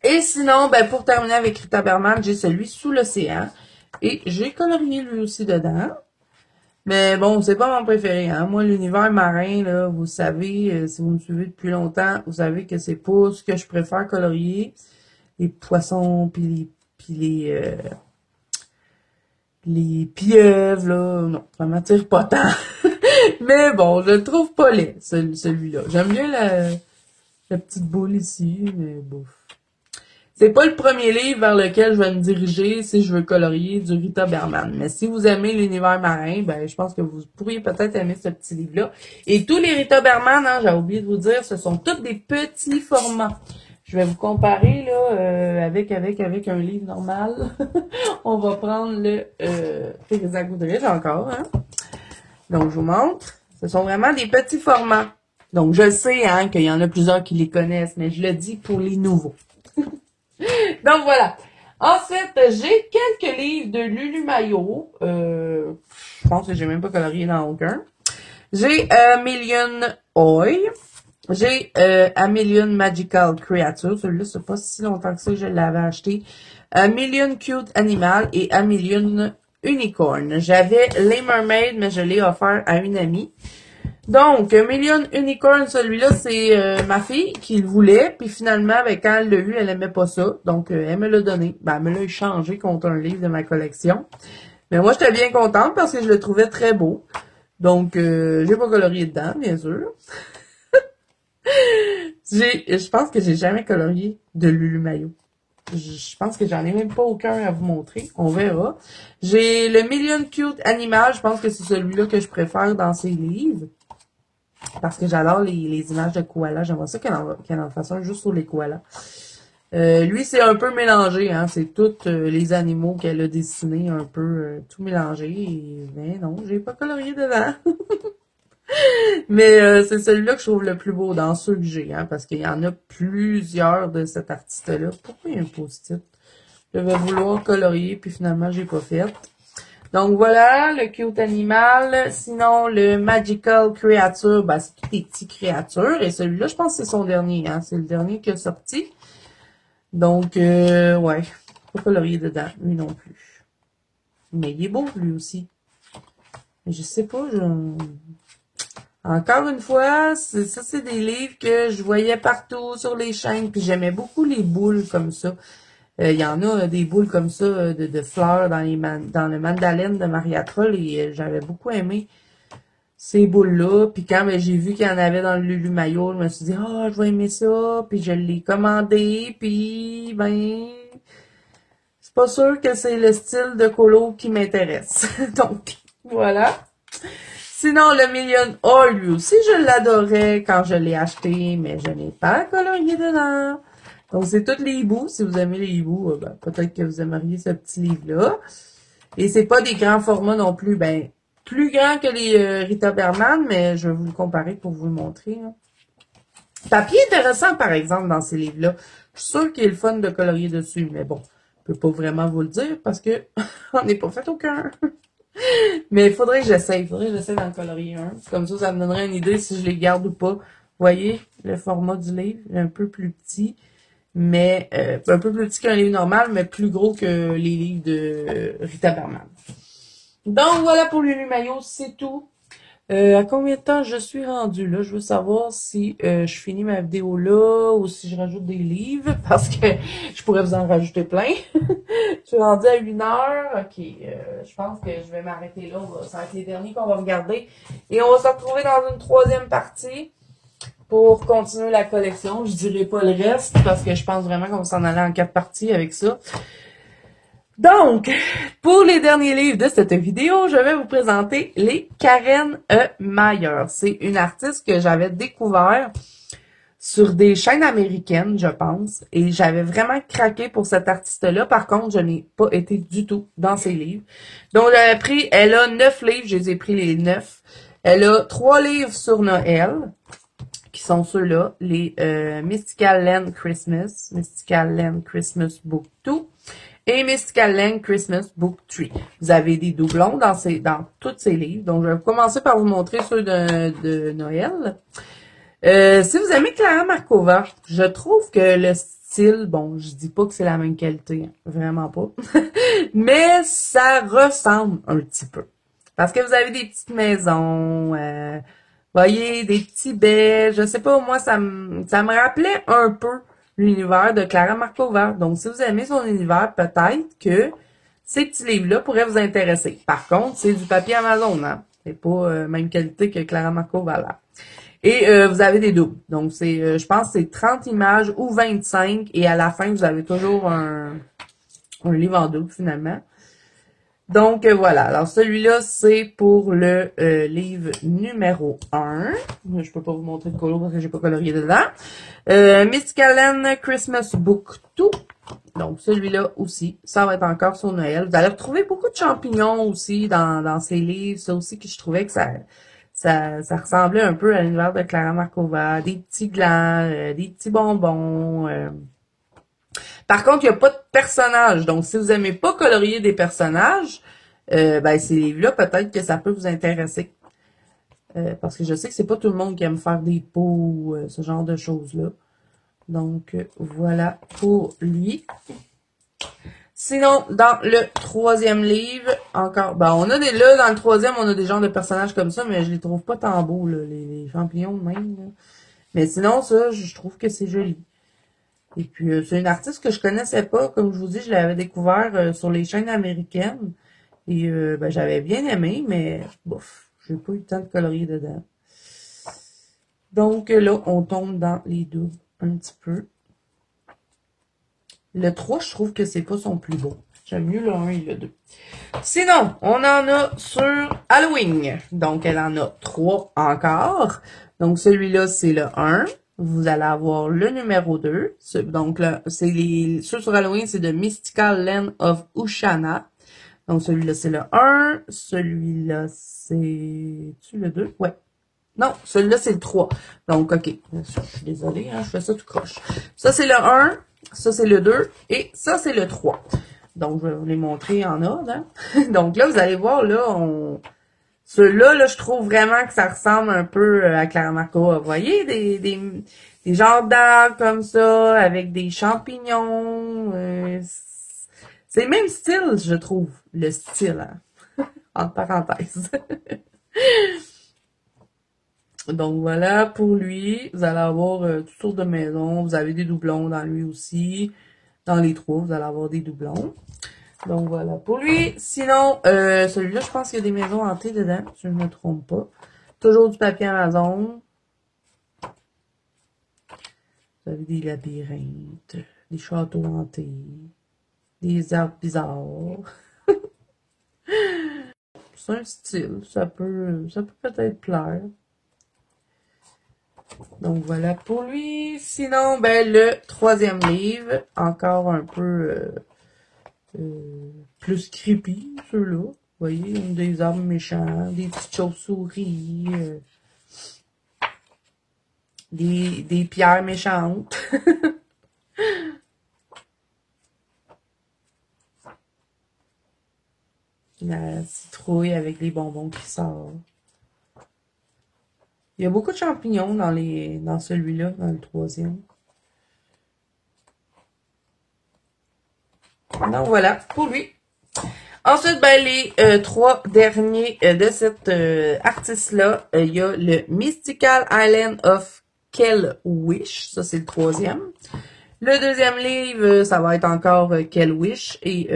Et sinon, ben pour terminer avec Rita Berman, j'ai celui Sous l'océan. Et j'ai colorié lui aussi dedans. Mais bon, c'est pas mon préféré, hein. Moi, l'univers marin, là, vous savez, si vous me suivez depuis longtemps, vous savez que c'est pas ce que je préfère colorier. Les poissons, les pieuvres, là, non, ça m'attire pas tant. Mais bon, je le trouve pas laid, celui-là. J'aime bien la petite boule ici, mais bon. C'est pas le premier livre vers lequel je vais me diriger si je veux colorier du Rita Berman. Mais si vous aimez l'univers marin, ben je pense que vous pourriez peut-être aimer ce petit livre-là. Et tous les Rita Berman, hein, j'ai oublié de vous dire, ce sont tous des petits formats. Je vais vous comparer là avec un livre normal. On va prendre le Teresa Goodrich encore. Hein. Donc je vous montre. Ce sont vraiment des petits formats. Donc je sais hein, qu'il y en a plusieurs qui les connaissent, mais je le dis pour les nouveaux. Donc voilà. Ensuite, j'ai quelques livres de Lulu Maillot. Je pense que j'ai même pas colorié dans aucun. J'ai A Million Oi. J'ai A Million Magical Creatures. Celui-là, c'est pas si longtemps que ça que je l'avais acheté. A Million Cute Animal et A Million Unicorn. J'avais les Mermaids, mais je l'ai offert à une amie. Donc, Million Unicorn, celui-là, c'est ma fille qui le voulait. Puis finalement, ben, quand elle l'a eu, elle aimait pas ça. Donc, elle me l'a donné. Ben, elle me l'a échangé contre un livre de ma collection. Mais moi, j'étais bien contente parce que je le trouvais très beau. Donc, j'ai pas colorié dedans, bien sûr. Je pense que j'ai jamais colorié de Lulu Maillot. Je pense que j'en ai même pas aucun à vous montrer. On verra. J'ai le Million Cute Animal. Je pense que c'est celui-là que je préfère dans ces livres. Parce que j'adore les images de koala. J'aimerais ça qu'elle en fasse un juste sur les koalas. Lui, c'est un peu mélangé. Hein? C'est tous les animaux qu'elle a dessinés, un peu tout mélangé. Mais non, j'ai pas colorié dedans. Mais c'est celui-là que je trouve le plus beau dans ceux que j'ai. Hein? Parce qu'il y en a plusieurs de cet artiste-là. Pourquoi il y a un post-it? Je vais vouloir colorier, puis finalement, j'ai pas fait. Donc voilà, le cute animal. Sinon, le magical creature, ben, c'est toutes des petites créatures. Et celui-là, je pense que c'est son dernier. Hein? C'est le dernier qui est sorti. Donc, ouais, pas colorier dedans, lui non plus. Mais il est beau, lui aussi. Mais je sais pas, encore une fois, ça c'est des livres que je voyais partout sur les chaînes. Puis j'aimais beaucoup les boules comme ça. Il y en a des boules comme ça de fleurs dans le Mandalène de Maria Troll et j'avais beaucoup aimé ces boules-là. Puis quand j'ai vu qu'il y en avait dans le Lulu Maillot, je me suis dit, ah, je vais aimer ça. Puis je l'ai commandé. Puis, ben, c'est pas sûr que c'est le style de colo qui m'intéresse. Donc, voilà. Sinon, le Million O, lui aussi, je l'adorais quand je l'ai acheté, mais je n'ai pas colorié dedans. Donc, c'est tous les hiboux. Si vous aimez les hiboux, ben, peut-être que vous aimeriez ce petit livre-là. Et c'est pas des grands formats non plus. Ben, plus grands que les Rita Berman, mais je vais vous le comparer pour vous le montrer. Hein. Papier intéressant, par exemple, dans ces livres-là. Je suis sûre qu'il est le fun de colorier dessus, mais bon, je peux pas vraiment vous le dire parce que on n'est pas fait aucun. Mais il faudrait que j'essaye. D'en colorier un. Comme ça me donnerait une idée si je les garde ou pas. Vous voyez, le format du livre, un peu plus petit. Mais un peu plus petit qu'un livre normal, mais plus gros que les livres de Rita Berman. Donc voilà pour Lulu Maillot, c'est tout. À combien de temps je suis rendue là? Je veux savoir si je finis ma vidéo là ou si je rajoute des livres parce que je pourrais vous en rajouter plein. Je suis rendue à 1 heure. Ok, je pense que je vais m'arrêter là. Ça va être les derniers qu'on va regarder. Et on va se retrouver dans une troisième partie pour continuer la collection. Je dirai pas le reste parce que je pense vraiment qu'on va s'en aller en 4 parties avec ça. Donc, pour les derniers livres de cette vidéo, je vais vous présenter les Karen E. Meyer. C'est une artiste que j'avais découvert sur des chaînes américaines, je pense, et j'avais vraiment craqué pour cette artiste-là. Par contre, je n'ai pas été du tout dans ses livres. Donc, elle a 9 livres, je les ai pris les 9. Elle a 3 livres sur Noël, qui sont ceux-là, les Mystical Land Christmas Book 2, et Mystical Land Christmas Book 3. Vous avez des doublons dans tous ces livres. Donc, je vais commencer par vous montrer ceux de Noël. Si vous aimez Clara Markova, je trouve que le style, bon, je dis pas que c'est la même qualité, hein, vraiment pas, mais ça ressemble un petit peu. Parce que vous avez des petites maisons, voyez, des petits baies, je sais pas, moi, ça me rappelait un peu l'univers de Clara Markova. Donc, si vous aimez son univers, peut-être que ces petits livres-là pourraient vous intéresser. Par contre, c'est du papier Amazon, hein. C'est pas même qualité que Clara Markova, là. Et vous avez des doubles. Donc, je pense que c'est 30 images ou 25. Et à la fin, vous avez toujours un livre en double, finalement. Donc, voilà. Alors, celui-là, c'est pour le livre numéro 1. Je peux pas vous montrer le colo parce que j'ai pas colorié dedans. Mystical Land Christmas Book 2. Donc, celui-là aussi, ça va être encore sur Noël. Vous allez retrouver beaucoup de champignons aussi dans ces livres. Ça aussi que je trouvais que ça ressemblait un peu à l'univers de Clara Markova. Des petits glands, des petits bonbons. Par contre, il n'y a pas de personnages. Donc, si vous aimez pas colorier des personnages, ben ces livres-là, peut-être que ça peut vous intéresser. Parce que je sais que c'est pas tout le monde qui aime faire des pots, ce genre de choses-là. Donc, voilà pour lui. Sinon, dans le troisième livre, encore, ben, on a là, dans le troisième, on a des genres de personnages comme ça, mais je les trouve pas tant beaux, là, les champignons même, là. Mais sinon, ça, je trouve que c'est joli. Et puis, c'est une artiste que je connaissais pas. Comme je vous dis, je l'avais découvert sur les chaînes américaines. Et, ben, j'avais bien aimé, mais, bof, j'ai pas eu le temps de colorier dedans. Donc, là, on tombe dans les deux un petit peu. Le 3, je trouve que c'est pas son plus beau. J'aime mieux le 1 et le 2. Sinon, on en a sur Halloween. Donc, elle en a 3 encore. Donc, celui-là, c'est le 1. Vous allez avoir le numéro 2. Donc, là, ceux sur Halloween, c'est de Mystical Land of Ushana. Donc, celui-là, c'est le 1. Celui-là, c'est-tu le 2? Ouais. Non, celui-là, c'est le 3. Donc, OK. Je suis désolée, hein, je fais ça tout croche. Ça, c'est le 1. Ça, c'est le 2. Et ça, c'est le 3. Donc, je vais vous les montrer en ordre. Hein. Donc, là, vous allez voir, là, ceux-là, là, je trouve vraiment que ça ressemble un peu à Clara Markova. Vous voyez, des genres d'arbres comme ça, avec des champignons. C'est le même style, je trouve. Le style, hein. Entre parenthèses. Donc voilà, pour lui, vous allez avoir toutes sortes de maisons. Vous avez des doublons dans lui aussi. Dans les 3, vous allez avoir des doublons. Donc voilà, pour lui. Sinon, celui-là, je pense qu'il y a des maisons hantées dedans, si je ne me trompe pas. Toujours du papier Amazon. Vous avez des labyrinthes, des châteaux hantés, des arbres bizarres. C'est un style, ça peut peut-être plaire. Donc voilà pour lui. Sinon, ben le troisième livre, encore un peu plus creepy, ceux-là. Vous voyez, des arbres méchants, des petites chauves-souris, des pierres méchantes. La citrouille avec les bonbons qui sortent. Il y a beaucoup de champignons dans celui-là, dans le troisième. Donc voilà, pour lui. Ensuite, ben, les 3 derniers de cette artiste-là, il y a le Mystical Island of Kel Wish. Ça, c'est le troisième. Le deuxième livre, ça va être encore Kel Wish et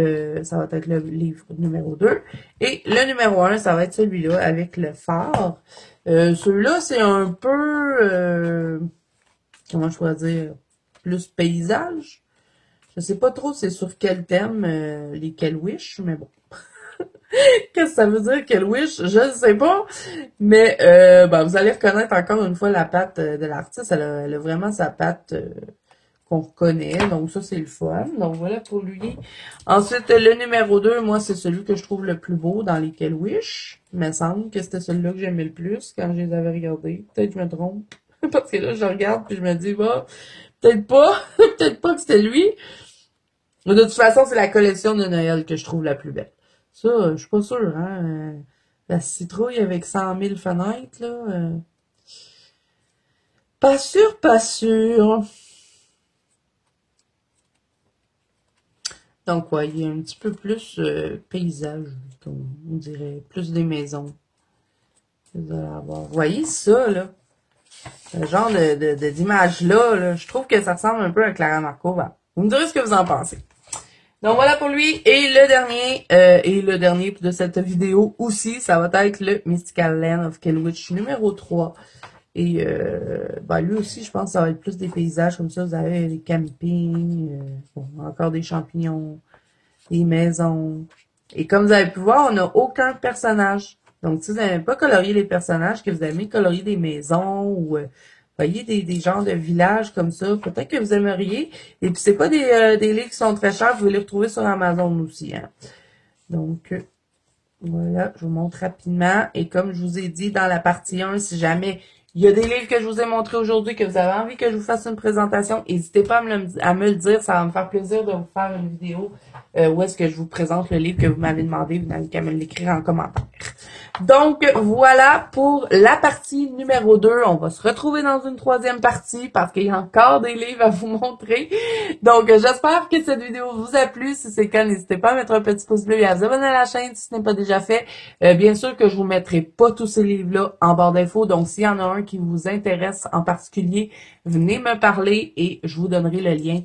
ça va être le livre numéro 2. Et le numéro 1, ça va être celui-là avec le phare. Celui-là, c'est un peu, comment je pourrais dire, plus paysage. Je sais pas trop c'est sur quel thème les Kel Wish, mais bon. Qu'est-ce que ça veut dire, Kel Wish? Je ne sais pas. Mais ben, vous allez reconnaître encore une fois la patte de l'artiste. Elle a vraiment sa patte qu'on reconnaît. Donc ça, c'est le fun. Donc voilà pour lui. Ensuite, le numéro 2, moi, c'est celui que je trouve le plus beau dans les Kel Wish. Il me semble que c'était celui-là que j'aimais le plus quand je les avais regardés. Peut-être que je me trompe. Parce que là, je regarde puis je me dis, bah, peut-être pas. Peut-être pas que c'était lui. Mais de toute façon, c'est la collection de Noël que je trouve la plus belle. Ça, je suis pas sûre, hein. La citrouille avec 100 000 fenêtres, là. Pas sûr, pas sûr. Donc, ouais, il y a un petit peu plus paysage, comme on dirait, plus des maisons. Vous allez avoir. Vous voyez ça, là? Ce genre d'image-là, là, je trouve que ça ressemble un peu à Clara Markova. Vous me direz ce que vous en pensez. Donc voilà pour lui. Et le dernier de cette vidéo aussi, ça va être le Mystical Land of Kelwitch numéro 3. Et ben lui aussi, je pense que ça va être plus des paysages comme ça. Vous avez des campings, bon, encore des champignons, des maisons. Et comme vous avez pu voir, on n'a aucun personnage. Donc, si vous n'avez pas colorié les personnages, que vous aimez colorier des maisons ou voyez des genres de villages comme ça, peut-être que vous aimeriez. Et puis, c'est pas des livres qui sont très chers, vous pouvez les retrouver sur Amazon aussi. Hein. Donc, voilà, je vous montre rapidement. Et comme je vous ai dit dans la partie 1, si jamais il y a des livres que je vous ai montrés aujourd'hui, que vous avez envie que je vous fasse une présentation, n'hésitez pas à me le dire. Ça va me faire plaisir de vous faire une vidéo où est-ce que je vous présente le livre que vous m'avez demandé. Vous n'avez qu'à me l'écrire en commentaire. Donc, voilà pour la partie numéro 2. On va se retrouver dans une troisième partie parce qu'il y a encore des livres à vous montrer. Donc, j'espère que cette vidéo vous a plu. Si c'est le cas, n'hésitez pas à mettre un petit pouce bleu et à vous abonner à la chaîne si ce n'est pas déjà fait. Bien sûr que je vous mettrai pas tous ces livres-là en barre d'infos. Donc, s'il y en a un qui vous intéresse en particulier, venez me parler et je vous donnerai le lien.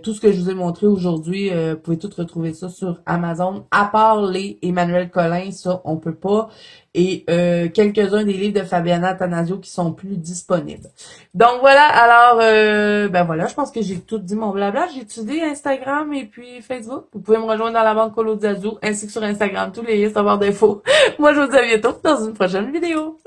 Tout ce que je vous ai montré aujourd'hui, vous pouvez tout retrouver ça sur Amazon, à part les Emmanuel Collin, ça, on peut pas. Et quelques-uns des livres de Fabiana Attanasio qui sont plus disponibles. Donc voilà, alors ben voilà, je pense que j'ai tout dit mon blabla. J'ai étudié Instagram et puis Facebook. Vous pouvez me rejoindre dans la bande Colo Zazou, ainsi que sur Instagram, tous les liens sont en barre d'infos. Moi, je vous dis à bientôt dans une prochaine vidéo.